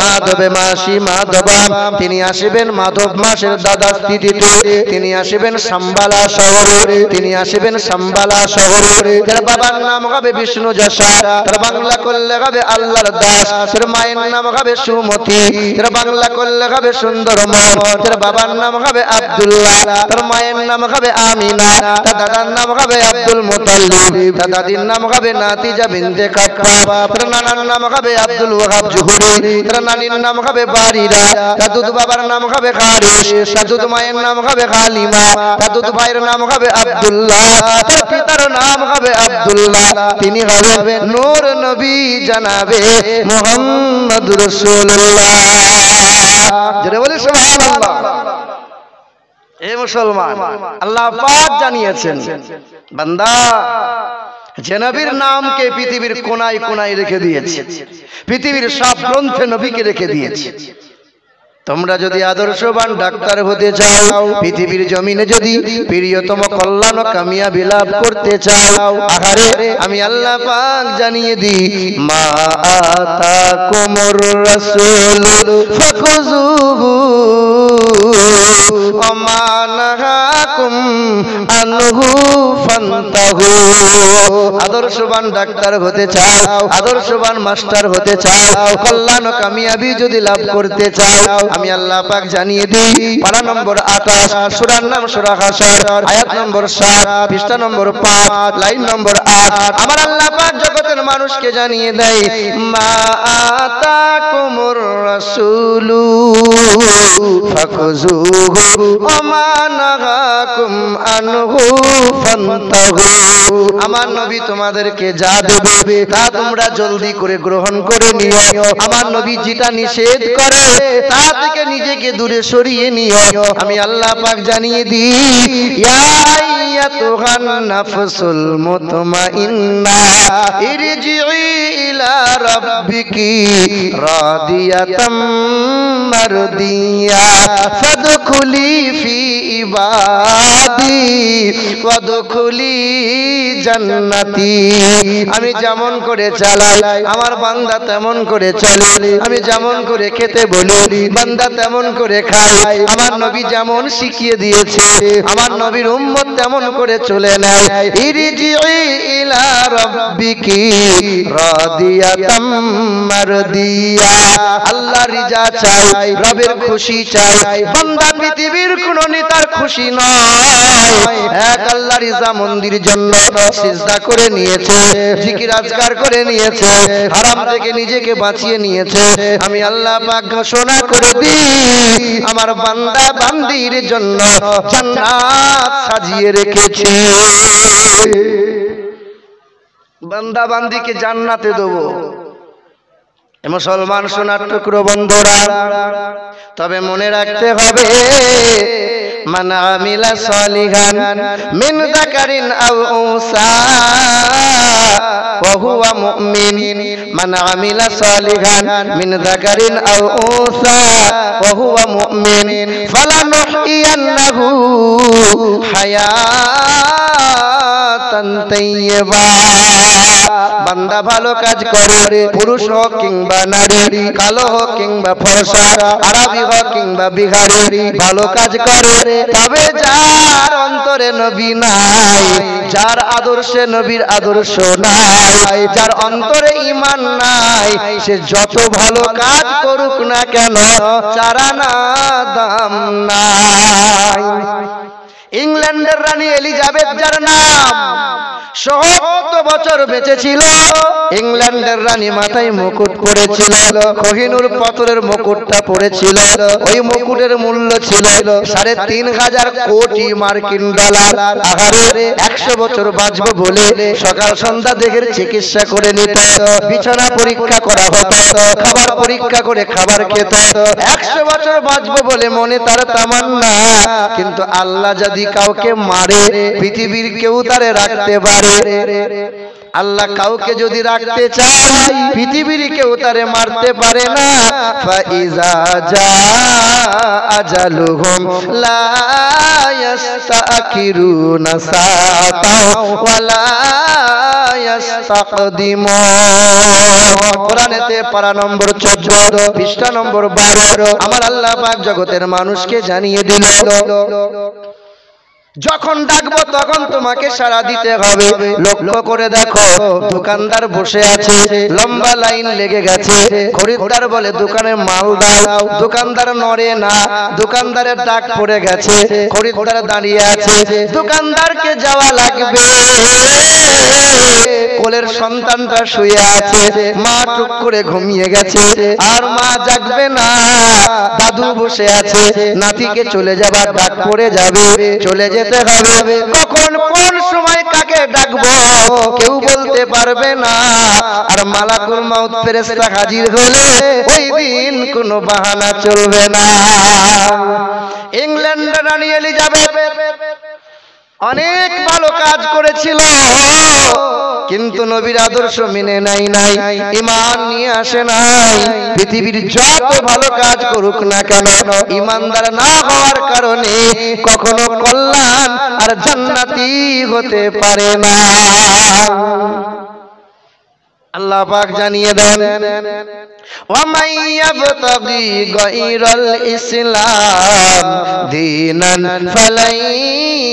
মাধবে মাসি মাধবা, তিনি আসিবেন মাধব মাসের দ্বাদশ তিথিতে, তিনি আসিবেন সাম্বালা শহরে, তিনি আসিবেন সাম্বালা শহরে। তার বাবার নাম হবে বিষ্ণু যশা, তার বাংলা করলে হবে আল্লাহর দাস, তার মায়ের নাম হবে সুমতি, তার বাংলা করলে হবে সুন্দরমন, তার বাবার নাম হবে আব্দুল্লাহ, তার মায়ের নাম হবে আমিনা, তার দাদার নাম হবে আব্দুল মুতাল্লিব, তার দাদির নাম হবে নাতিজা বিনতে কাপ্পাব, তার নানার নাম হবে আব্দুল ওয়াহাব জুহুরি, তার নানির নাম হবে বারিরা, তার দুধ বাবার নাম হবে খারিস, তার দুধ মায়ের নাম হবে খালিমা, তার দুধ ভাইয়ের নাম হবে আব্দুল্লাহ, তার পিতার নাম হবে আব্দুল্লাহ, তিনি হবে নূর নবী জানাবে মুহাম্মদুর রাসূলুল্লাহ। যারা বলে সুবহানাল্লাহ। এ মুসলমান, আল্লাহ পাক জানিয়েছেন বান্দা যে নবীর নামকে পৃথিবীর কোনায় কোনায় রেখে দিয়েছে, পৃথিবীর সব গ্রন্থে নবীকে রেখে দিয়েছে। তোমরা যদি আদর্শবান ডাক্তার হতে চাও, পৃথিবীর জমিনে যদি প্রিয়তম কল্যাণ ও কামিয়াবি লাভ করতে চাও, আহারে আমি আল্লাহ পাক জানিয়ে দিই, মা আতাকুমুর রাসূল ফাখুযুহু ওয়া মা নাহাকুম আনহু ফান্তাহু। আদর্শবান ডাক্তার হতে চাও, আদর্শবান মাস্টার হতে চাও, কল্যাণ ও কামিয়াবি যদি লাভ করতে চাও, আমি আল্লাহ পাক জানিয়ে দিই, পারা নম্বর 28, সূরার নাম সূরা হাসর, আয়াত নম্বর 7, পৃষ্ঠা নম্বর 5, লাইন নম্বর 8। আমার আল্লাহ পাক জগতের মানুষকে জানিয়ে দেয়, মা আতাকুমুর রাসূলু ফাখুযুহু ওয়া মা নাহাকুম আনহু ফান্তাহু। আমার নবী তোমাদেরকে যা দেবে তা তোমরা জলদি করে গ্রহণ করে নিও, আমার নবী যেটা নিষেধ করে তা থেকে নিজেকে দূরে সরিয়ে নিও। আমি আল্লাহ পাক জানিয়ে দিই, ইয়া আইয়াতুহান নাফসুল মুতমাইন্না ইরজিই ইলা রাব্বিকি রাদিয়াতাম মারদিয়া ফাদখুলি ফি ইবাদি ওয়াদখুলি জান্নাতি। আমি যেমন করে চালাই আমার বান্দা তেমন করে চলে, আমি যেমন করে খেতে বলি বান্দা তেমন করে খায়, আমার নবী যেমন শিখিয়ে দিয়েছে আমার নবীর উম্মত তেমন করে চলে নেয়। ইরজিই ইলা রাব্বিকি রাদিয়াতাম মারদিয়া, আল্লাহ রিজা চাই, রবের খুশি চাই। বান্দা পৃথিবীর কোন নেতার খুশি নয়, এক আল্লাহ রিজা মন্দির জন্য সিজদা করে নিয়েছে, জিকির আজকার করে নিয়েছে, হারাম থেকে নিজেকে বাঁচিয়ে নিয়েছে। আমি আল্লাহ পাক ঘোষণা করে দিই, আমার বান্দা বান্দির জন্য জান্নাত সাজিয়ে রেখেছে। বান্দা বান্দিকে জান্নাতে দেবো। মুসলমান সোনার টুকরো বন্ধুরা, তবে মনে রাখতে হবে, মান আমিলা সালিহান মিন যাকারিন আও উনসা ওয়া হুয়া মুমিন, মান আমিলা সালিহান মিন যাকারিন আও উনসা ওয়া হুয়া মুমিন ফালানুহইয়ান্নাহু হায়াতান তাইয়্যিবা। বান্দা ভালো কাজ করে, পুরুষ হোক কিংবা নারী, কালো হোক কিংবা ফর্সা, আরবি হোক কিংবা বিহারি, ভালো কাজ করে, তবে যার অন্তরে নবী নাই, যার আদর্শে নবীর আদর্শ নাই, যার অন্তরে ঈমান নাই, সে যত ভালো কাজ করুক না কেন চারা না দাম নাই। ইংল্যান্ডের রানী এলিজাবেথ যার নাম, ৭০ বছর বেঁচে ছিল। ইংল্যান্ডের রানী মাথায় মুকুট পরেছিল, কোহিনূর পাথরের মুকুটটা পরেছিল, ওই মুকুটের মূল্য ছিল ৩,৫০০ কোটি মার্কিন ডলার। আহারে ১০০ বছর বাঁচবো বলে সকাল সন্ধ্যা দেহের চিকিৎসা করে নিত, বিছানা পরীক্ষা করা হতো, খাবার পরীক্ষা করে খাবার খেত। ১০০ বছর বাঁচবো বলে মনে তার তামান্না, কিন্তু আল্লাহ যদি কাউকে মারে পৃথিবীর কেউ তারে রাখতে পারে পারে। আল্লাহ কাউকে যদি রাখতে চায় পৃথিবীর কেউ তারে মারতে পারে না। ফাইজা জা আজালুহুম লা ইস্তাখিরুনা সাআতাও ওয়ালা ইস্তাকদিমুন। কোরআনেতে পারা নম্বর 14 পৃষ্ঠা নম্বর 12 আমার আল্লাহ পাক জগতের মানুষকে জানিয়ে দিল, যখন ডাকবো তখন তোমাকে সাড়া দিতে হবে। লক্ষ্য করে দেখো, দোকানদার বসে আছে, লম্বা লাইন লেগে গেছে, খরিদ্দার বলে দোকানে মাল দাও, দোকানদার নড়ে না, দোকানদারের ডাক পড়ে গেছে, খরিদ্দার দাঁড়িয়ে আছে, দোকানদারকে যাওয়া লাগবে। কোলের সন্তানটা শুয়ে আছে, মা টুক করে ঘুমিয়ে গেছে, আর মা জাগবে না, দাদু বসে আছে, নাতিকে চলে যাবার ডাক পড়ে যাবে, চলে যেতে হবে। কখন কোন সময় কাকে ডাকবো কেউ বলতে পারবে না। আর মালাকুল মাউত ফেরেশতা হাজির হলে ওই দিন কোনো বাহানা চলবে না। ইংল্যান্ডের রানী এলিজাবেথ অনেক ভালো কাজ করেছিল, কিন্তু নবীর আদর্শ মেনে নাই, ঈমান নিয়ে আসে নাই। পৃথিবীর যত ভালো কাজ করুক না কেন, ঈমানদার না হওয়ার কারণে কখনো কল্যাণ আর জান্নাতি হতে পারে না। আল্লাহ পাক জানিয়ে দেন, ওয়ামাই ইয়াবতাগি গায়রাল ইসলাম দীনান ফালাই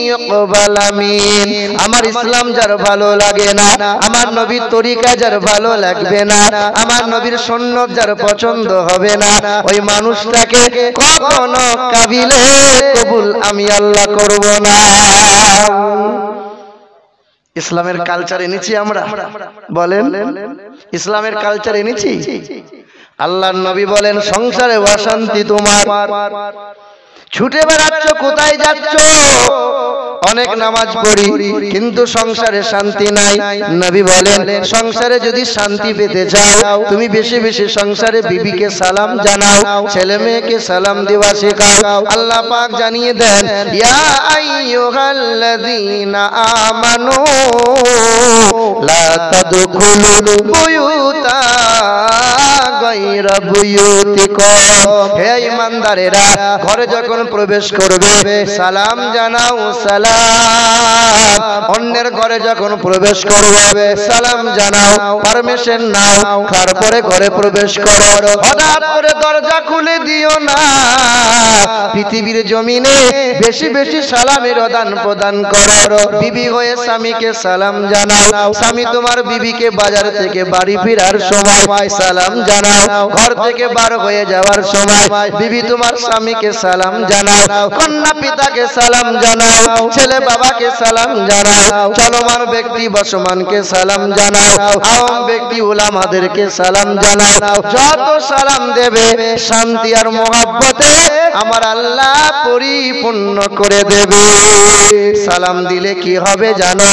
ইউকবালা মিন। আমার ইসলাম যার ভালো লাগে না, আমার নবীর তরিকা যার ভালো লাগবে না, আমার নবীর সুন্নাত যার পছন্দ হবে না, ওই মানুষটাকে কখনো কাবিলে কবুল আমি আল্লাহ করব না। ইসলামের কালচার এনেছি আমরা, বলেন ইসলামের কালচার এনেছি। আল্লাহর নবী বলেন, সংসারে অশান্তি তোমার, ছুটে বেড়াচ্ছ, কোথায় যাচ্ছ? অনেক নামাজ পড়ি কিন্তু সংসারে শান্তি নাই। নবী বলেন, সংসারে যদি শান্তি পেতে চাও তুমি বেশি বেশি সংসারে বিবিকে সালাম জানাও, ছেলে মেয়েকে সালাম দেওয়া শেখাও। আল্লাহ পাক জানিয়ে দেন, ইয়া আইয়ুহাল্লাযীনা আমানু লা তাদখুলু বুয়ুতা গায়রা বুয়ুতিকুম। হে ঈমানদারেরা, ঘরে যখন প্রবেশ করবে সালাম জানাও, সালাম। অন্যের ঘরে যখন প্রবেশ করবে সালাম জানাও, পারমিশন নাও, তারপরে ঘরে প্রবেশ করো। হঠাৎ করে দরজা খুলে দিও না। পৃথিবীর জমিনে বেশি বেশি সালামের আদান প্রদান করো। বিবি হয়ে স্বামীকে সালাম জানাও, স্বামী তোমার বিবিকে বাজার থেকে বাড়ি ফেরার সময় সালাম জানাও, ঘর থেকে বার হয়ে যাওয়ার সময় বিবি তোমার স্বামীকে সালাম জানাও, কন্যা পিতাকে সালাম জানাও, ছেলে বাবাকে সালাম জানাও, চলমান ব্যক্তি বসমানকে সালাম জানাও, আওয়াম ব্যক্তি উলামাদেরকে সালাম জানাও। যত সালাম দেবে শান্তি আর মহব্বতে আমার আল্লাহ পরিপূর্ণ করে দেবে। সালাম দিলে কি হবে জানো?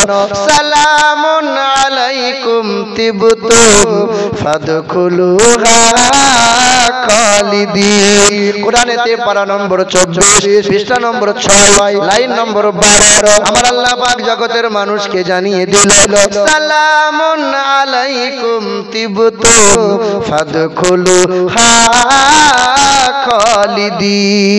সালামুন আলাইকুম তিবতুম ফাদখুলুহা খালিদিন। কোরআনেতে পারা নম্বর 24 পৃষ্ঠা নম্বর 6 লাইন নম্বর 12 আমার আল্লাহ পাক জগতের মানুষকে জানিয়ে দিল, সালামুন আলাইকুম তিবতুম ফাদখুলুহা খালিদিন।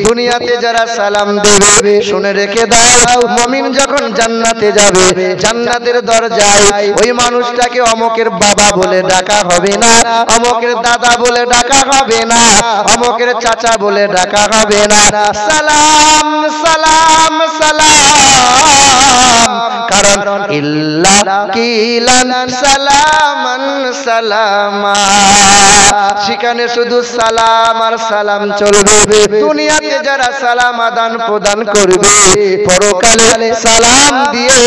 দুনিয়াতে যারা সালাম দেবে শুনে রেখে দাও, মুমিন যখন জান্নাতে যাবে জান্নাতের দরজায় ওই মানুষটাকে অমকের বাবা বলে ডাকা হবে না, অমকের দাদা বলে ডাকা হবে না, অমকের চাচা বলে ডাকা হবে না। সালাম সালাম সালাম, কারণ ইল্লা কিলান সালামান সালামা, সেখানে শুধু সালাম আর সালাম চলবে। দুনিয়াতে যারা সালাম আদান প্রদান করবে পরকালে সালাম দিয়ে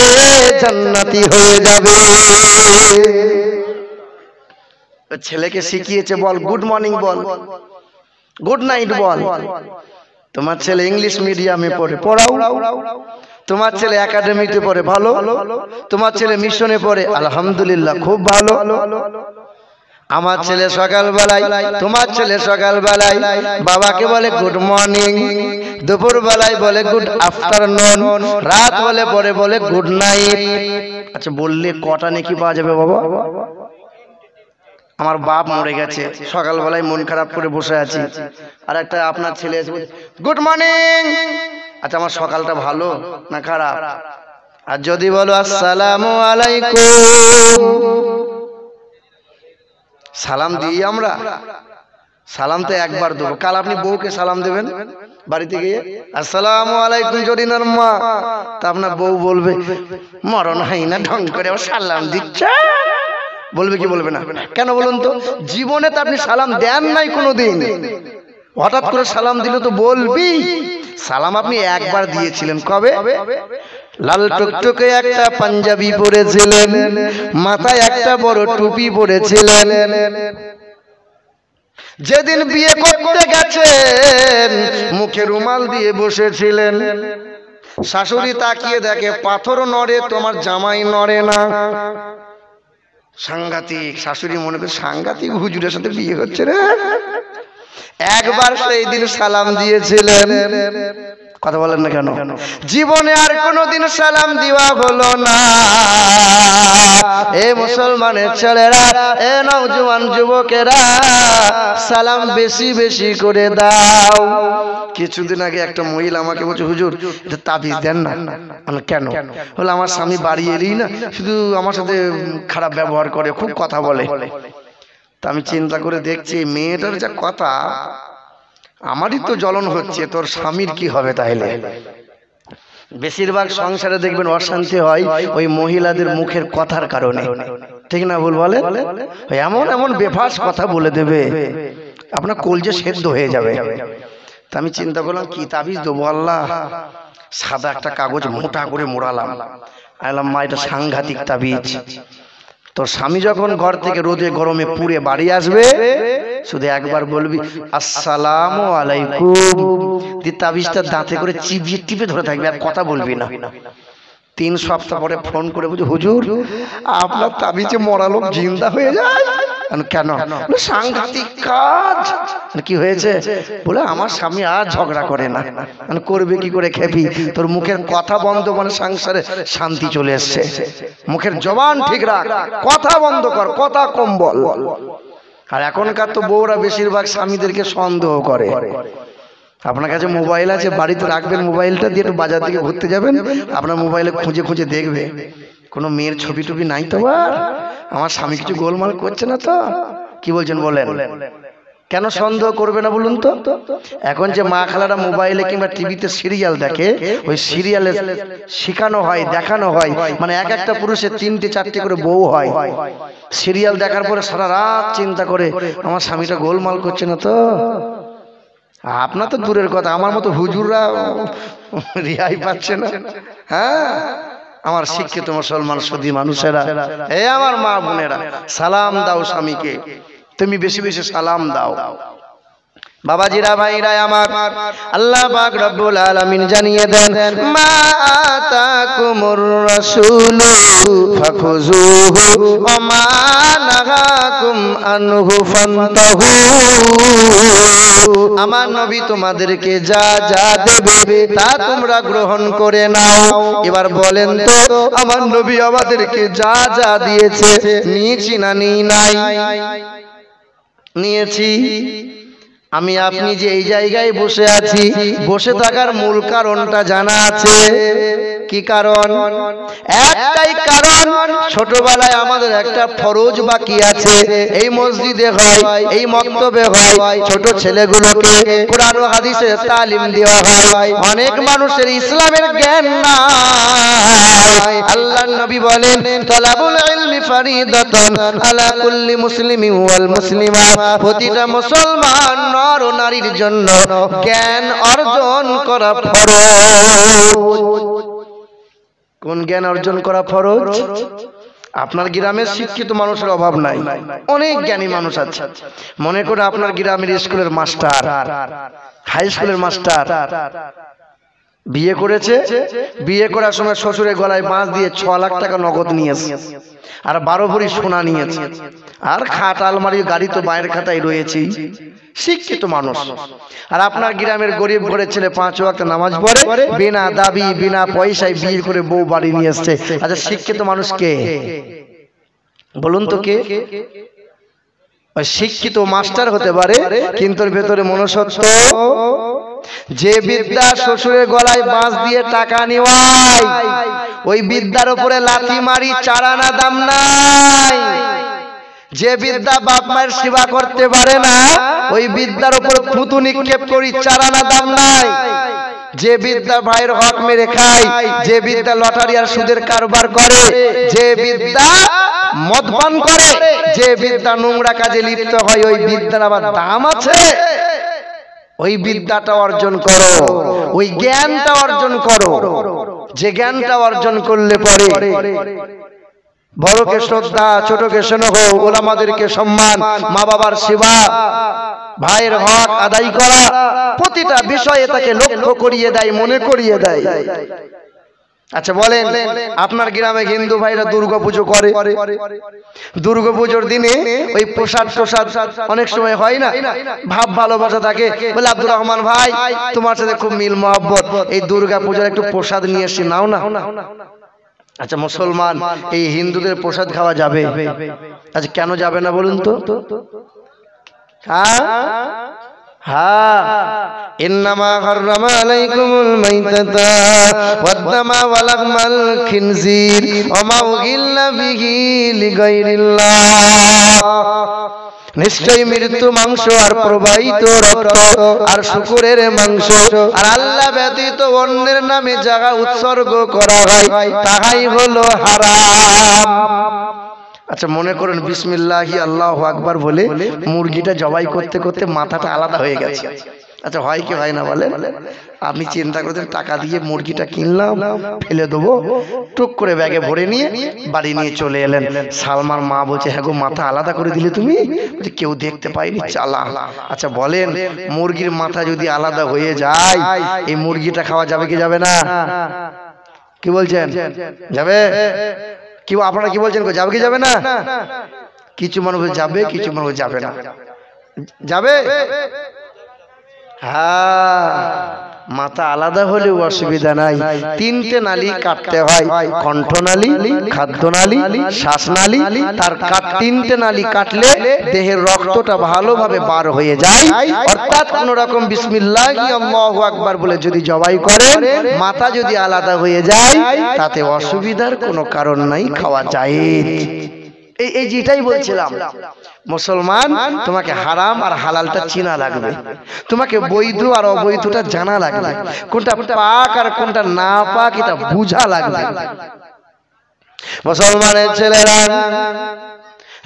জান্নাতি হয়ে যাবে। ছেলেকে শিখিয়েছে, বল গুড মর্নিং, বল গুড নাইট, বল। তোমার ছেলে ইংলিশ মিডিয়ামে পড়ে, পড়াও। তোমার ছেলে একাডেমিতে পড়ে, ভালো। তোমার ছেলে মিশনে পড়ে, আলহামদুলিল্লাহ, খুব ভালো। আমার ছেলে সকালবেলায়, তোমার ছেলে সকালবেলায় বাবাকে বলে গুড মর্নিং, দুপুর বেলায় বলে গুড আফটারনুন, রাত হলে পরে বলে গুড নাইট। আচ্ছা বললে কটা নেকি পাওয়া যাবে বাবা? আমার বাপ মরে গেছে, সকালবেলায় মন খারাপ করে বসে আছি, আর একটা আপনার ছেলে এসে গুড মর্নিং, আচ্ছা আমার সকালটা ভালো না খারাপ? আর যদি বলো আসসালামু আলাইকুম, সালাম দিই আমরা? সালাম তো একবার দেবো। কাল আপনি বউকে সালাম দেবেন বাড়িতে গিয়ে, আসসালামু আলাইকুম যদি নরমা, তা আপনার বউ বলবে মরণ হয় না ঢং করে সালাম দিচ্ছে, বলবে কি বলবে না? কেন বলুন তো? জীবনে তো আপনি সালাম দেন নাই কোনোদিন, হঠাৎ করে সালাম দিলে তো বলবি। সালাম আপনি একবার দিয়েছিলেন, কবে? লাল টুকটুকে একটা পাঞ্জাবি পরেছিলেন, মাথায় একটা বড় টুপি পরেছিলেন, যেদিন বিয়ে করতে গেছেন মুখে রুমাল দিয়ে বসেছিলেন, শাশুড়ি তাকিয়ে দেখে পাথর নড়ে, তোমার জামাই নড়ে না। সাংঘাতিক। শাশুড়ি মনে করে সাংঘাতিক হুজুরের সাথে বিয়ে হচ্ছে রে। একবার সেই দিন সালাম দিয়েছিলেন, কথা বলেন না কেন? জীবনে আর কোনোদিন সালাম দেওয়া হলো না। এ মুসলমানের ছেলেরা, এ নওজোয়ান যুবকেরা, সালাম বেশি বেশি করে দাও। কিছুদিন আগে একটা মহিলা আমাকে বলছে হুজুর এটা তাবিজ দেন না। কেন? বলে আমার স্বামী বাড়ি এলেই না শুধু আমার সাথে খারাপ ব্যবহার করে, খুব কথা বলে। তা আমি চিন্তা করে দেখছি মেয়েটার যা কথা, আমারই তো জ্বলন হচ্ছে, তোর স্বামীর কি হবে তাহলে? বেশিরভাগ সংসারে দেখবেন অশান্তি হয় ওই মহিলাদের মুখের কথার কারণে, ঠিক না ভুল বলে? এমন এমন বেফাস কথা বলে দেবে আপনার কলজে সেদ্ধ হয়ে যাবে। তা আমি চিন্তা করলাম কি তাবিজ দেবো। আল্লাহ, সাদা একটা কাগজ মোটা করে মোড়ালাম, আইলাম মা এটা সাংঘাতিক তাবিজ। তোর স্বামী যখন ঘর থেকে রোদে গরমে পুড়ে বাড়ি আসবে শুধু একবার বলবি আসসালামু আলাইকুম, তাবিজটা দাঁতে করে চিবিয়ে টিপে ধরে থাকবে, আর কথা বলবি না। 3 সপ্তাহ পরে ফোন করে বলছে হুজুর আপনার তাবিজে মরা লোক জিন্দা হয়ে যায়। কেন? সাংঘাতিক কাজ। কি হয়েছে? বলে আমার স্বামী আর ঝগড়া করে না। করবে কি করে খেপি? তোর মুখের কথা বন্ধ, মানে সংসারে শান্তি চলে এসছে। মুখের জবান ঠিক রাখ, কথা বন্ধ কর, কথা কম বল। আর এখনকার তো বউরা বেশিরভাগ স্বামীদেরকে সন্দেহ করে। আপনার কাছে মোবাইল আছে, বাড়িতে রাখবেন, মোবাইলটা দিয়ে একটু বাজার দিকে ঘুরতে যাবেন, আপনার মোবাইলে খুঁজে খুঁজে দেখবে কোনো মেয়ের ছবি টবি নাই তো, আমার স্বামী কিছু গোলমাল করছে না তো। কি বলছেন বলেন? কেন সন্দেহ করবে না বলুন তো? এখন যে মা খালারা মোবাইলে কিংবা টিভিতে সিরিয়াল দেখে, ওই সিরিয়ালে শেখানো হয়, দেখানো হয়, মানে এক একটা পুরুষের 3টে 4টে করে বউ হয়। সিরিয়াল দেখার পরে সারা রাত চিন্তা করে আমার স্বামীটা গোলমাল করছে না তো। আপনার তো দূরের কথা, আমার মতো হুজুররা রেহাই পাচ্ছে না। হ্যাঁ, আমার শিক্ষিত মুসলমান সুধী মানুষেরা, এ আমার মা বোনেরা, সালাম দাও স্বামীকে, তুমি বেশি বেশি সালাম দাও। বাবাজিরা, ভাইরা আমার, আল্লাহ পাক রব্বুল আলামিন জানিয়ে দেন মা আতাকুমুর রাসূলু ফাখুযুহু ওয়া মা নাহাকুম আনহু ফান্তাহু। আমার নবী তোমাদেরকে যা যা দেবে তা তোমরা গ্রহণ করে নাও। এবার বলেন তো আমার নবী আমাদেরকে যা যা দিয়েছে নিয়েছি না নিই নাই? নিয়েছি। আমি আপনি যে এই জায়গায় বসে আছি, বসে থাকার মূল কারণটা জানা আছে। কি কারণ? একটাই কারণ, ছোটবেলায় আমাদের একটা ফরজ বাকি আছে। এই মসজিদে হয়, এই মক্তবে হয়, ছোট ছেলেগুলোকে কোরআন ও হাদিসের তালিম দেওয়া হয়। অনেক মানুষের ইসলামের জ্ঞান নাই। আল্লাহর নবী বলেন তালাবুল ইলমি ফারিদাতুন আলা কুল্লি মুসলিমিন ওয়াল মুসলিমা। প্রতিটা মুসলমান নর ও নারীর জন্য জ্ঞান অর্জন করা ফরজ। কোন জ্ঞান অর্জন করা ফরজ? আপনার গ্রামের শিক্ষিত মানুষের অভাব নাই, অনেক জ্ঞানী মানুষ আছে। মনে করে আপনার গ্রামের স্কুলের মাস্টার, হাই স্কুলের মাস্টার, বিয়ে করেছে, বিয়ে করার সময় শ্বশুরের গলায় বাঁশ দিয়ে 6 লাখ টাকা নগদ নিয়েছে, আর 12 ভরি সোনা নিয়েছে, আর খাট আলমারি গাড়ি তো বাইরের খাতায় রয়েছে। শিক্ষিত মানুষ। আর আপনার গ্রামের গরিব ঘরের ছেলে 5 ওয়াক্ত নামাজ পড়ে, বিনা দাবি বিনা পয়সায় বিয়ে করে বউ বাড়ি নিয়ে আসছে। আচ্ছা শিক্ষিত মানুষ কে বলুন তো? কে? শিক্ষিত মাস্টার হতে পারে, কিন্তু ভেতরে মনুষ্যত্ব। যে বিদ্যা শ্বশুরের গলায় বাঁশ দিয়ে টাকা নেওয়ায়, ওই বিদ্যার উপরে লাথি মারি চারানা দাম নাই। যে বিদ্যা বাপ মায়ের সেবা করতে পারে না, ওই বিদ্যার উপর থুতু নিক্ষেপ করি চারানা দাম নাই। যে বিদ্যা ভাইয়ের হক মেরে খায়, যে বিদ্যা লটারি আর সুদের কারবার করে, যে বিদ্যা মদ পান করে, যে বিদ্যা নোংরা কাজে লিপ্ত হয়, ওই বিদ্যার আবার দাম আছে। ওই বিদ্যাটা অর্জন করো, ওই জ্ঞানটা অর্জন করো। যে জ্ঞানটা অর্জন করলে পরে বড়কে শ্রদ্ধা, ছোটকে স্নেহ, ওলামাদেরকে সম্মান, মা বাবার সেবা, ভাইয়ের হক আদায় করা, প্রতিটা বিষয়ে তাকে লক্ষ্য করিয়ে দেয়, মনে করিয়ে দেয়। আচ্ছা বলেন, আপনার গ্রামে হিন্দু ভাইরা দুর্গা পুজো করে, দুর্গা পুজোর দিনে ওই প্রসাদ প্রসাদ অনেক সময় হয় না, ভাব ভালোবাসা থাকে, বলে আব্দুর রহমান ভাই তোমার সাথে খুব মিল মহব্বত, এই দুর্গা পূজার একটু প্রসাদ নিয়ে এসে নাও না। আচ্ছা মুসলমান, এই হিন্দুদের প্রসাদ খাওয়া যাবে? আচ্ছা কেন যাবে না বলুন তো? ইন্নামা হাররামা আলাইকুমুল মাইতাতা ওয়াদ-দামা ওয়া লাহমাল খিনজির ওয়া মা উহিল্লা বিহি লিগাইরিল্লাহ। নিশ্চয়ই মৃত্যু মাংস আর প্রবাহিত রক্ত আর শুকরের মাংস আর আল্লাহ ব্যতীত অন্যের নামে যাহা উৎসর্গ করা হয় তাহাই হলো হারাম। আচ্ছা মনে করুন বিসমিল্লাহি আল্লাহু আকবার বলে মুরগিটা জবাই করতে করতে মাথাটা আলাদা হয়ে গেছে। আচ্ছা হয় কি হয় না বলেন? আপনি চিন্তা করতেন টাকা দিয়ে মুরগিটা কিনলাম, ফেলে দেবো, টুক করে ব্যাগে ভরে নিয়ে বাড়ি নিয়ে চলে এলেন। সালমার মা বলছে, হ্যাঁ গো মাথা আলাদা করে দিলে তুমি? কেউ দেখতে পাইনি, চালা। আচ্ছা বলেন, মুরগির মাথা যদি আলাদা হয়ে যায়, এই মুরগিটা খাওয়া যাবে কি যাবে না? কি বলছেন? যাবে? কি আপনারা কি বলছেন, যাবে কি যাবে না? কিছু মানুষ যাবে, কিছু মানুষ যাবে না। যাবে? হ্যাঁ, মাথা আলাদা হলেও অসুবিধা নাই। 3টে নালী কাটতে হয়, কণ্ঠনালী, খাদ্যনালী, শ্বাসনালী। তার 3টে নালী কাটলে দেহের রক্তটা ভালোভাবে বার হয়ে যায়। অর্থাৎ কোন রকম বিসমিল্লাহি আল্লাহু আকবার বলে যদি জবাই করেন, মাথা যদি আলাদা হয়ে যায় তাতে অসুবিধার কোনো কারণ নাই, খাওয়া যায়। এই যেটাই বলছিলাম, মুসলমান তোমাকে হারাম আর হালালটা চেনা লাগবে, তোমাকে বৈধ আর অবৈধটা জানা লাগবে, কোনটা পাক আর কোনটা না পাক এটা বুঝা লাগবে। মুসলমানের ছেলেরা,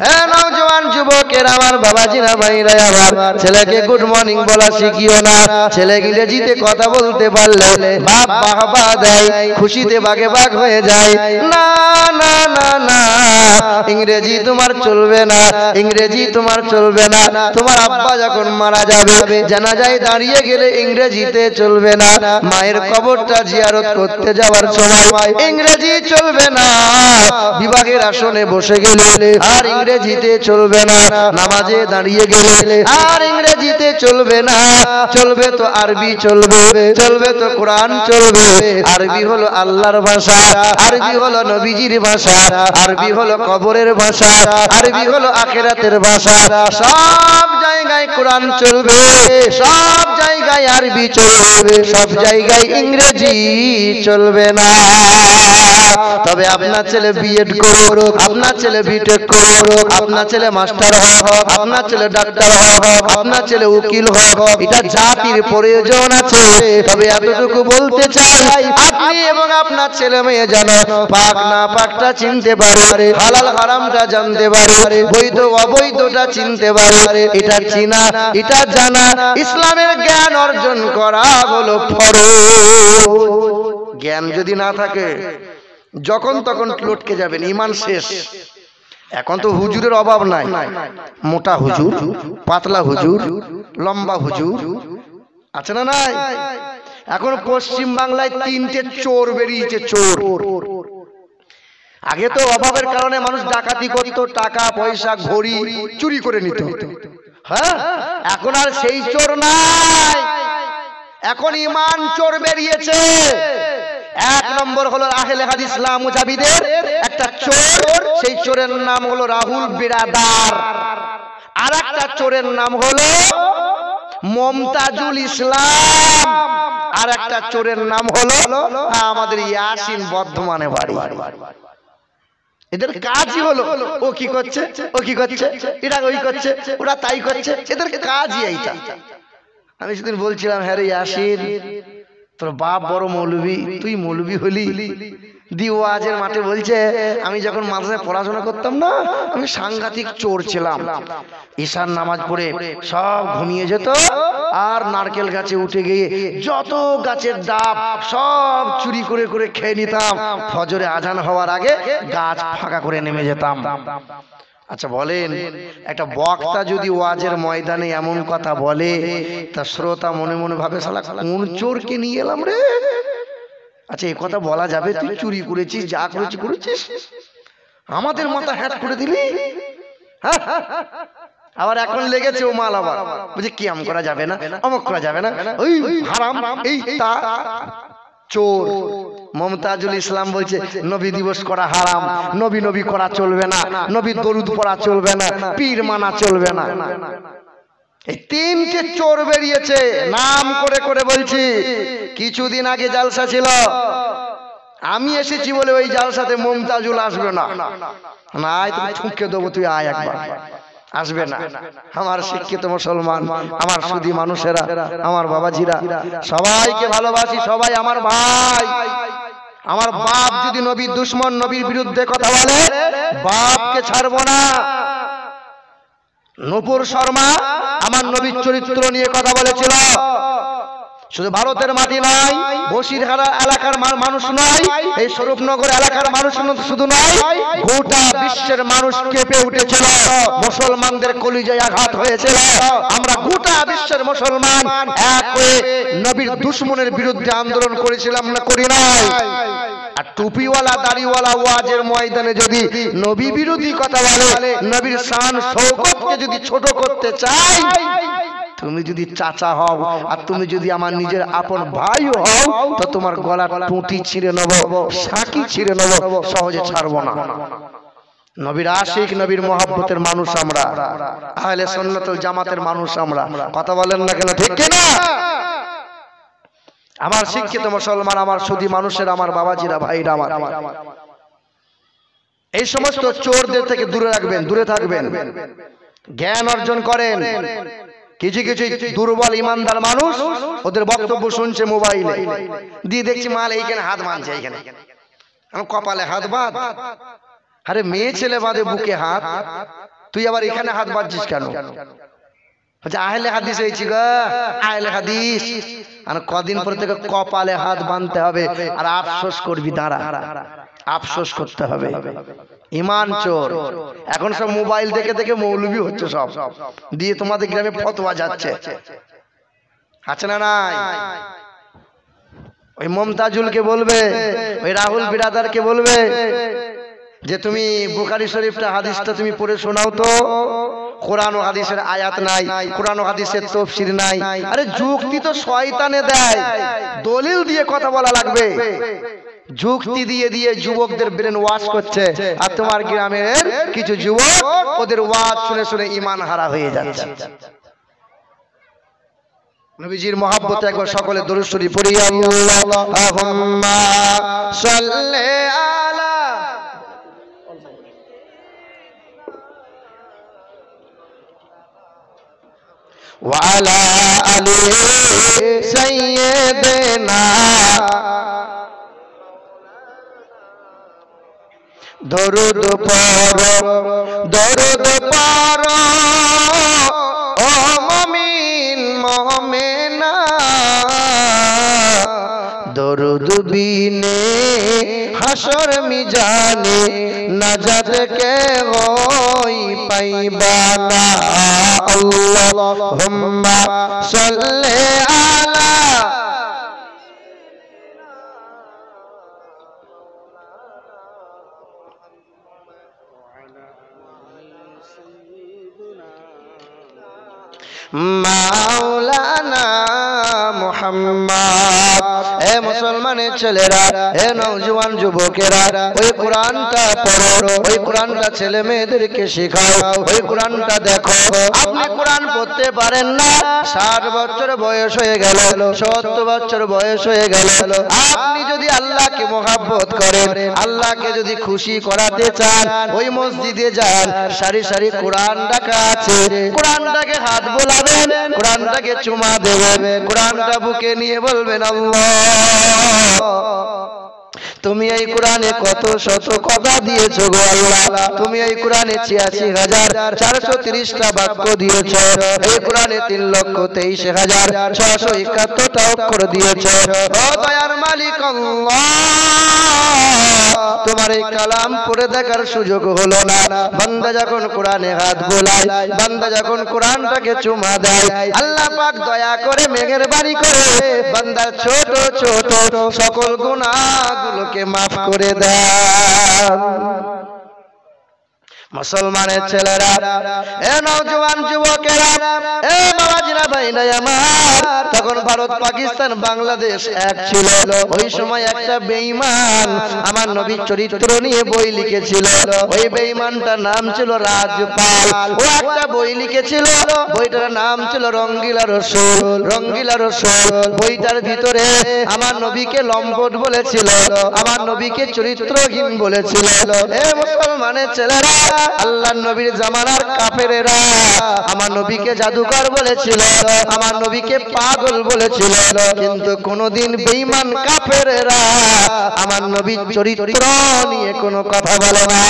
হ্যাঁ নওজোয়ান যুবকের আমার বাবাজিরা ভাইরা, আমার ছেলেকে গুড মর্নিং বলা শিখিও না। ছেলে ইংরেজিতে কথা বলতে পারলে বাপ বাহবা দেয়, খুশিতে বাগে বাগ হয়ে যায়। না না না না, ইংরেজি তোমার চলবে না, ইংরেজি তোমার চলবে না। তোমার আব্বা যখন মারা যাবে, জানাজায় দাঁড়িয়ে গেলে ইংরেজিতে চলবে না। মায়ের কবরটা জিয়ারত করতে যাওয়ার সময় ইংরেজি চলবে না। বিভাগের আসনে বসে গেলে আর ইংরেজিতে চলবে না। নামাজে দাঁড়িয়ে গেলে আর ইংরেজিতে চলবে না। চলবে তো আরবি চলবে, চলবে তো কোরআন চলবে। আরবি হলো আল্লাহর ভাষা, আরবি হলো নবীজির ভাষা, আরবি হলো কবরের ভাষা, আরবি হলো আখিরাতের ভাষা। সব জায়গায় কোরআন চলবে, সব জায়গায় আরবি চলবে, সব জায়গায় ইংরেজি চলবে না। তবে আপনার ছেলে বিএড করুক, আপনার ছেলে বিটেক করুক, আপনার ছেলে মাস্টার হোক, আপনার ছেলে ডাক্তার হোক, আপনার ছেলে উকিল হোক, এটা জাতির প্রয়োজন আছে। তবে এতটুকু বলতে চাই, আপনি এবং আপনার ছেলে মেয়ে যেন পাক না পাকটা চিনতে পারে, হালাল হারামটা জানতে পারে, বৈধ অবৈধটা চিনতে পারে। এটা চিনা, এটা জানা, ইসলামের জ্ঞান অর্জন করা হলো ফরজ। জ্ঞান যদি না থাকে যখন তখন লটকে যাবেন, ঈমান শেষ। এখন তো হুজুরের অভাব নাই, মোটা হুজুর, পাতলা হুজুর, লম্বা হুজুর আছে না নাই? এখন পশ্চিম বাংলায় 3টে চোর বেরিয়েছে, চোর। আগে তো অভাবের কারণে মানুষ ডাকাতি করত, টাকা পয়সা ঘড়ি চুরি করে নিত। হ্যাঁ, এখন আর সেই চোর নাই, এখন ইমান চোর বেরিয়েছে। এক নম্বর হলো আহলে হাদিস ইসলাম মুজাহিদের একটা চোর, সেই চোরের নাম হলো রাহুল বিরাদার। আর একটা চোরের নাম হলো মমতাজুল ইসলাম। আর একটা চোরের নাম হলো আমাদের ইয়াসিন, বর্ধমানে বাড়ি। এদের কাজই হলো ও কি করছে, ও কি করছে, এরা ওই করছে, ওরা তাই করছে, এদের কাজই এইটা। আমি সেদিন বলছিলাম, হ্যাঁ রে ইয়াসিন, তোর বাপ বড় মৌলবি, তুই মৌলবি হলি। দি ওয়াজের মাঠে বলছে, আমি যখন মাদ্রাসায় পড়াশোনা করতাম না, আমি সাংঘাতিক চোর ছিলাম। ঈশার নামাজ পড়ে সব ঘুমিয়ে যেত, আর নারকেল গাছে উঠে গিয়ে যত গাছের ডাব সব চুরি করে করে খেয়ে নিতাম। ফজরে আজান হওয়ার আগে গাছ ফাঁকা করে নেমে যেতাম। আচ্ছা বলেন, একটা বক্তা যদি ওয়াজের ময়দানে এমন কথা বলে, তা শ্রোতা মনে মনে ভাবে, শালা কোন চোরকে নিয়ে এলাম রে। আচ্ছা এই কথা বলা যাবে? তুই চুরি করেছিস, যা করেছিস করেছিস, আমাদের মাথা হ্যাট করে দিলি। আবার এখন লেগেছে ও মাল, আবার বুঝে কিয়াম করা যাবে না, অমক করা যাবে না, ওই হারাম, এই তা। চোর। মমতাজুল ইসলাম বলছে নবী দিবস করা হারাম, নবী নবী করা চলবে না, নবী দরুদ পড়া চলবে না, পীর মানা চলবে না। এই 3টে চোর বেরিয়েছে, নাম করে করে বলছি। কিছুদিন আগে জালসা ছিল, আমি এসেছি বলে ওই জালসাতে মমতাজুল আসবে না। না, তুমি ঠুকে দেবো, তুই আয় একবার। আসবে না। আমার শিক্ষিত মুসলমান, আমার সুধী মানুষেরা, আমার বাবাজিরা, সবাইকে ভালোবাসি, সবাই আমার ভাই। আমার বাপ যদি নবীর দুশমন, নবীর বিরুদ্ধে কথা বলে, বাপকে ছাড়বো না। নূপুর শর্মা আমার নবীর চরিত্র নিয়ে কথা বলেছিল। শুধু ভারতের মাটি নয়, বসিরহারা এলাকার মানুষ নয়, এই স্বরূপনগর এলাকার মানুষ শুধু নয়, গোটা বিশ্বের মানুষ কেঁপে উঠেছিল, মুসলমানদের কলিজায় আঘাত হয়েছিল। আমরা গোটা বিশ্বের মুসলমান এক হয়ে নবীর দুশমনের বিরুদ্ধে আন্দোলন করেছিলাম না, করি নাই? আর টুপিওয়ালা দাড়িওয়ালা ওয়াজের ময়দানে যদি নবী বিরোধী কথা বলে, নবীর শান শৌকতকে যদি ছোট করতে চায়, তুমি যদি চাচা হও আর তুমি যদি আমার নিজের আপন ভাই হও, তো তোমার গলার টুটি ছিঁড়ে নেব, সাকি ছিঁড়ে নেব, সহজে ছাড়বো না। নবীর আশিক, নবীর মহব্বতের মানুষ আমরা, আহলে সুন্নাত ওয়াল জামাতের মানুষ আমরা। কথা বলেন না কেন, ঠিক কি না? আমার শিক্ষিত মুসলমান, আমার সুধী মানুষের, আমার বাবাজিরা, ভাইরা আমার, এই সমস্ত চোরদের থেকে দূরে রাখবেন, দূরে থাকবেন, জ্ঞান অর্জন করেন। কিছু কিছু দুর্বল ইমানদার মানুষ ওদের বক্তব্য শুনছে মোবাইলে, দিয়ে দেখছি মাল এইখানে হাত বাঁধছে, এইখানে কপালে হাত বাঁধ। আরে মেয়ে ছেলে বাঁধে বুকে হাত, তুই আবার এখানে হাত বাঁধছিস কেন? আহলে হাদিস হয়েছি গো, আহলে হাদিস। আর কদিন পর থেকে কপালে হাত বাঁধতে হবে, আর আফসোস করবি, দাঁড়া, আফসোস করতে হবে। ইমান চোর। এখন সব মোবাইল দেখে দেখে মৌলবি হচ্ছে, সব দিয়ে তোমাদের গ্রামে ফতোয়া যাচ্ছে, আছে না নাই? ওই মমতাজুলকে বলবে, ওই রাহুল বিরাদারকে বলবে যে তুমি বুখারী শরীফটা, হাদিসটা তুমি পড়ে শোনাও তো। কোরআন ও হাদিসের আয়াত নাই, কোরআন ও হাদিসের তাফসীর নাই। আরে যুক্তি তো শয়তানে দেয়, দলিল দিয়ে কথা বলা লাগবে। যুক্তি দিয়ে দিয়ে যুবকদের ব্রেন ওয়াশ করছে, আর তোমার গ্রামের কিছু যুবক ওদের ওয়াজ শুনে শুনে ঈমান হারা হয়ে যাচ্ছে। নবীজির মহব্বতে একবার সকলে দরুদ শরীফ পড়ি, আল্লাহুম্মা সাল্লি আলা ওয়া আলা আলি সাইয়্যিদিনা। দরুদ পড়ো, দরুদ পড়ো ও মুমিন মুমিনা, দরুদ বিনে হাসর মিজানে নাজাত কে হই পাইবা না। আল্লাহুম্মা সাল্লি আলা মাওলানা মুহাম্মদ। এ মুসলমানের ছেলেরা, এ নওজোয়ান যুবকেরা, ওই কোরআনটা পড়ো, ওই কোরআনটা ছেলে মেয়েদেরকে শেখাও, ওই কোরআনটা দেখো। আপনি কোরআন পড়তে পারেন না, 60 বছর বয়স হয়ে গেল, 70 বছর বয়স হয়ে গেল, আপনি যদি আল্লাহকে মহব্বত করেন, আল্লাহকে যদি খুশি করাতে চান, ওই মসজিদে যান, সারি সারি কোরআন রাখা আছে, কোরআনটাকে হাত বোলাবেন, কোরআনটাকে চুমা দেবেন, কোরআনটা বুকে নিয়ে বলবেন আল্লাহ। তুমি এই কোরআনে কত শত কথা দিয়েছো গো আল্লাহ, তুমি এই কোরআনে ৮৬,৪৩০টা বাক্য দিয়েছো, এই কোরআনে ৩,২৩,৬৭১টা অক্ষর দিয়েছো। ও দয়ার মালিক আল্লাহ, তোমার এই কালাম পড়ে দেখার সুযোগ হলো না। বান্দা যখন কোরআনে হাত বোলায়, বান্দা যখন কোরআনটাকে চুমা দেয়, আল্লাহ পাক দয়া করে মেহেরবানি করে বান্দার ছোট ছোট সকল গুনাহগুলোকে মাফ করে দেন। মুসলমানের ছেলেরা, এ নওজোয়ান যুবকেরা, এ বাবাজিরা, ভাইরা আমার, তখন ভারত পাকিস্তান বাংলাদেশ এক ছিল। ওই সময় একটা বেঈমান আমার নবীর চরিত্র নিয়ে বই লিখেছিল। ওই বেঈমানটার নাম ছিল রাজপাল। ও একটা বই লিখেছিল, বইটার নাম ছিল রঙ্গিলা রসুল। রঙ্গিলা রসুল বইটার ভিতরে আমার নবীকে লম্পট বলেছিল, আমার নবীকে চরিত্রহীন বলেছিল। এ মুসলমানের ছেলেরা, আল্লাহর নবীর জামানার কাফেরেরা আমার নবীকে জাদুকর বলেছিল, আমার নবীকে পাগল বলেছিল, কিন্তু কোনদিন বেঈমান কাফেরেরা আমার নবীর চরিত্র নিয়ে কোনো কথা বলে না।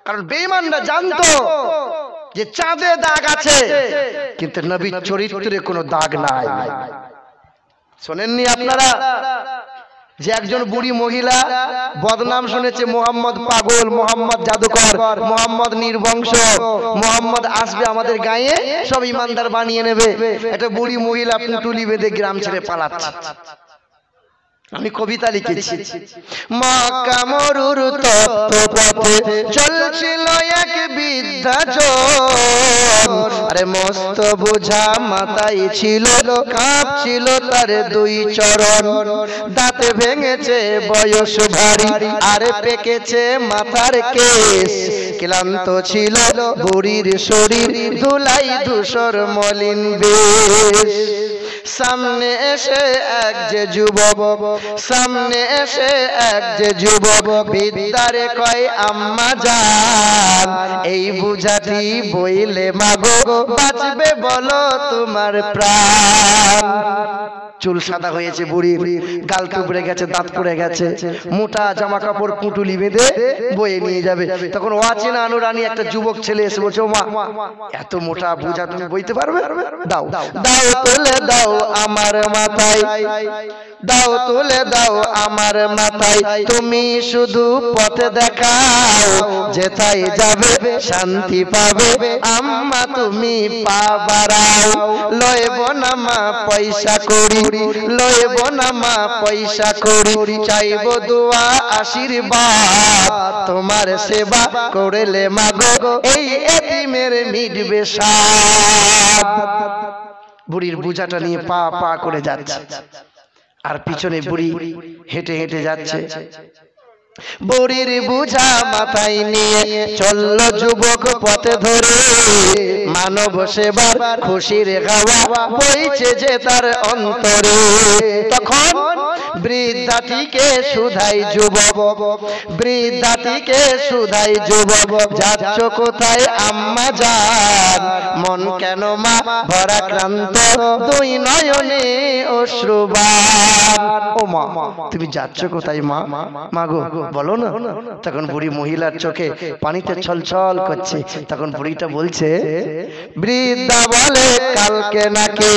কারণ বেঈমানরা জানতো যে চাঁদে দাগ আছে, কিন্তু নবীর চরিত্রে কোনো দাগ নাই। শোনেননি আপনারা যে একজন বুড়ি মহিলা বদনাম শুনেছে, মোহাম্মদ পাগল, মোহাম্মদ জাদুকর, মোহাম্মদ নির্বংশ, মোহাম্মদ আসবে আমাদের গায়ে, সব ইমানদার বানিয়ে নেবে। একটা বুড়ি মহিলা পুটুলি বেঁধে গ্রাম ছেড়ে পালাচ্ছে। আমি কবিতা লিখেছি, মক্কা মরুর তপ্ত পথে চলছিল এক বৃদ্ধাজন, আরে মস্ত বোঝা মাথায় ছিল, কাঁপছিল তার দুই চরণ, দাঁতে ভেঙেছে বয়স ভারী, আরে পেকেছে মাথার কেশ, ক্লান্ত ছিল বুড়ির শরীর, ধুলাই ধূসর মলিন বেশ। সামনে এসে এক যে যুবক, সামনে এসে এক যে যুবক, বিদ্যারে কয় আম্মা জান, এই বুঝাটি বইলে মাগো, বাঁচবে বলো তোমার প্রাণ। চুল সাদা হয়েছে বুড়ির, গাল টুকরে গেছে, দাঁত পড়ে গেছে, মোটা জামা কাপড় পুটুলি বেঁধে বয়ে নিয়ে যাবে। তখন অচেনা অনুরানী একটা যুবক ছেলে এসে বলছে, ও মা, এত মোটা বোঝা তুমি বইতে পারবে? দাও দাও তুলে দাও আমার মাথায়, দাও তুলে দাও আমার মাথায়, তুমি শুধু পথে দেখাও, যেথায় যাবে শান্তি পাবে, আম্মা তুমি পা বাড়াও, লইব না মা পয়সা করি, লইব না মা পয়সা করি, চাইব দোয়া আশীর্বাদ, তোমার সেবা করলে মাগো, এই এতিমের মিটবে সাদ। বুড়ির বোঝাটা নিয়ে পা পা করে যাচ্ছে, আর পিছনে বুড়ি হেঁটে হেঁটে যাচ্ছে। বুড়ির বোঝা মাথায় নিয়ে চলল যুবক পথে ধরে, মানব সেবার খুশির হাওয়া বইছে যে তার অন্তরে। তখন বৃদ্ধাটিকে শুধাই যুবক, বৃদ্ধাটিকে শুধাই যুবক, যাচ্ছ কোথায় আম্মা জান, মন কেন মা ভরা ক্লান্ত, দুই নয়নে অশ্রুবাণ। ও মা, তুমি যাচ্ছ কোথায় মা? মাগো বলো না। তখন বুড়ি মহিলার চোখে পানিতে ছলছল করছে। তখন বুড়িটা বলছে, বৃদ্ধা বলে কালকে নাকি,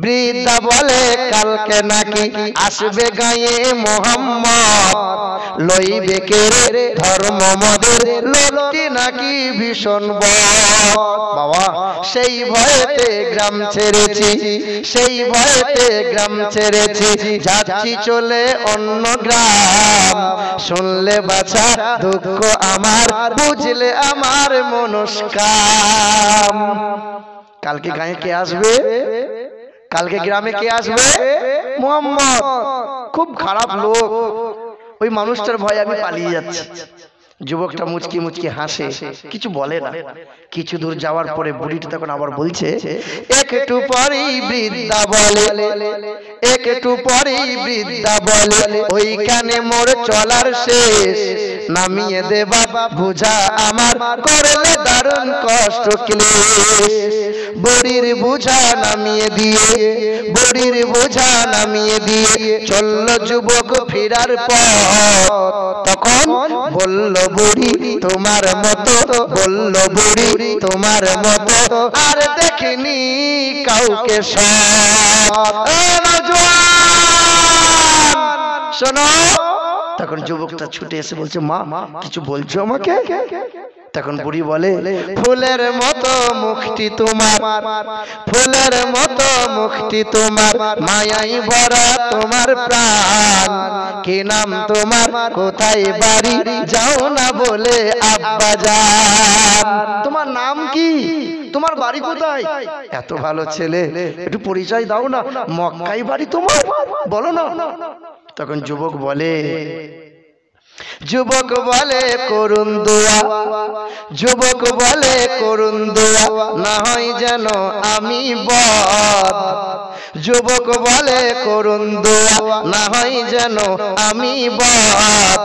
বৃদ্ধা বলে কালকে নাকি আসবে গায়ে মোহাম্মদ, লইবে কে রে ধর্ম মদের লোকটি নাকি ভীষণ বাবা সেই ভয়েতে গ্রাম ছেড়েছি সেই ভয়েতে গ্রাম ছেড়েছি যাচ্ছি চলে অন্য গ্রাম শুনলে বাছা দুঃখ আমার বুঝলে আমার মনস্কাম কালকে গায়ে কে আসবে কালকে গ্রামে কে আসবে মোহাম্মদ খুব খারাপ লোক ওই মানুষটার ভয়ে আমি পালিয়ে যাচ্ছি যুবকটা মুচকি মুচকি হাসে কিছু বলে না কিছু দূর যাওয়ার পরে বুড়িটা তখন আবার বলছে একটু পরেই বৃদ্ধা বলে একটু পরেই বৃদ্ধা বলে ওইখানে মোর চলার শেষ নামিয়ে দেবা বুঝা আমার করলে দারুণ কষ্ট ক্লেশ বুড়ির বুঝা নামিয়ে দিয়ে বুড়ির বুঝা নামিয়ে দিয়ে চলল যুবক ফেরার পথ তখন বলল বুড়ি তোমার মতো বলল বুড়ি তোমার মতো আর দেখিনি কাউকে শোনো তখন যুবকটা ছুটে এসে বলছে মা কিছু বলছো আমাকে তখন বুড়ি বলে ফুলের মতো মুখটি তোমার ফুলের মতো মুখটি তোমার মায়াই ভরা তোমার প্রাণ কি নাম তোমার কোথায় বাড়ি যাও না বলে আব্বা যান তোমার নাম কি তোমার বাড়ি কোথায় এত ভালো ছেলে একটু পরিচয় দাও না মক্কায় বাড়ি তোমার বলো না তখন যুবক বলে যুবক বলে করুন দোয়া যুবক বলে করুন দোয়া না হয় যেন আমি বদ যুবক বলে করুন দোয়া না হয় যেন আমি বদ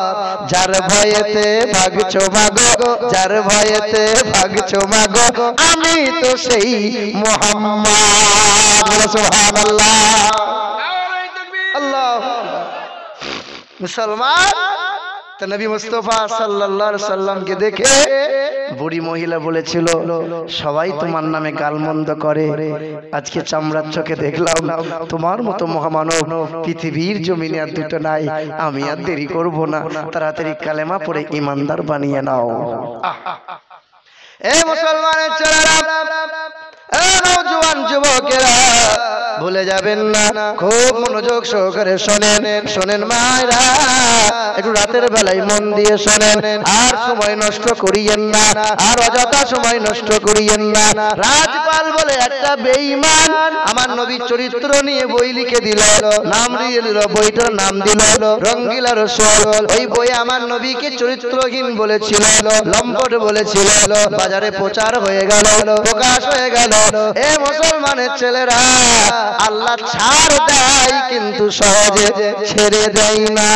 যার ভয়েতে ভাগছো মাগো যার ভয়েতে ভাগছো মাগো আমি তো সেই মুহাম্মদ সুবহানাল্লাহ আল্লাহ মুসলমান তো নবী মুস্তাফা সাল্লাল্লাহু আলাইহি সাল্লামকে দেখে বুড়ি মহিলা বলেছিল সবাই তোমার নামে গালমন্দ করে আজকে চামড়ার চোখে দেখলাম তোমার মতো মহামানব পৃথিবীর জমিনে আর দুটো নাই আমি আর দেরি করব না তাড়াতাড়ি কালেমা পড়ে ঈমানদার বানিয়ে নাও এ মুসলমানের ছেলেরা এ নওজোয়ান যুবকেরা ভুলে যাবেন না খুব মনোযোগ সহকারে শোনেন শোনেন মায়েরা একটু রাতের বেলায় মন দিয়ে শোনেন আর সময় নষ্ট করিয়েন না আর অযথা সময় নষ্ট করিয়েন না রাজপাল বলে একটা বেঈমান আমার নবীর চরিত্র নিয়ে বই লিখে দিল নাম দিয়ে দিল বইটার নাম দিল রঙ্গিলা রসুল ওই বই আমার নবীকে চরিত্রহীন বলেছিল লম্পট বলেছিল বাজারে প্রচার হয়ে গেল প্রকাশ হয়ে গেল এ মুসলমানের ছেলেরা আল্লাহ ছাড় দেয় কিন্তু সহজে ছেড়ে দেয় না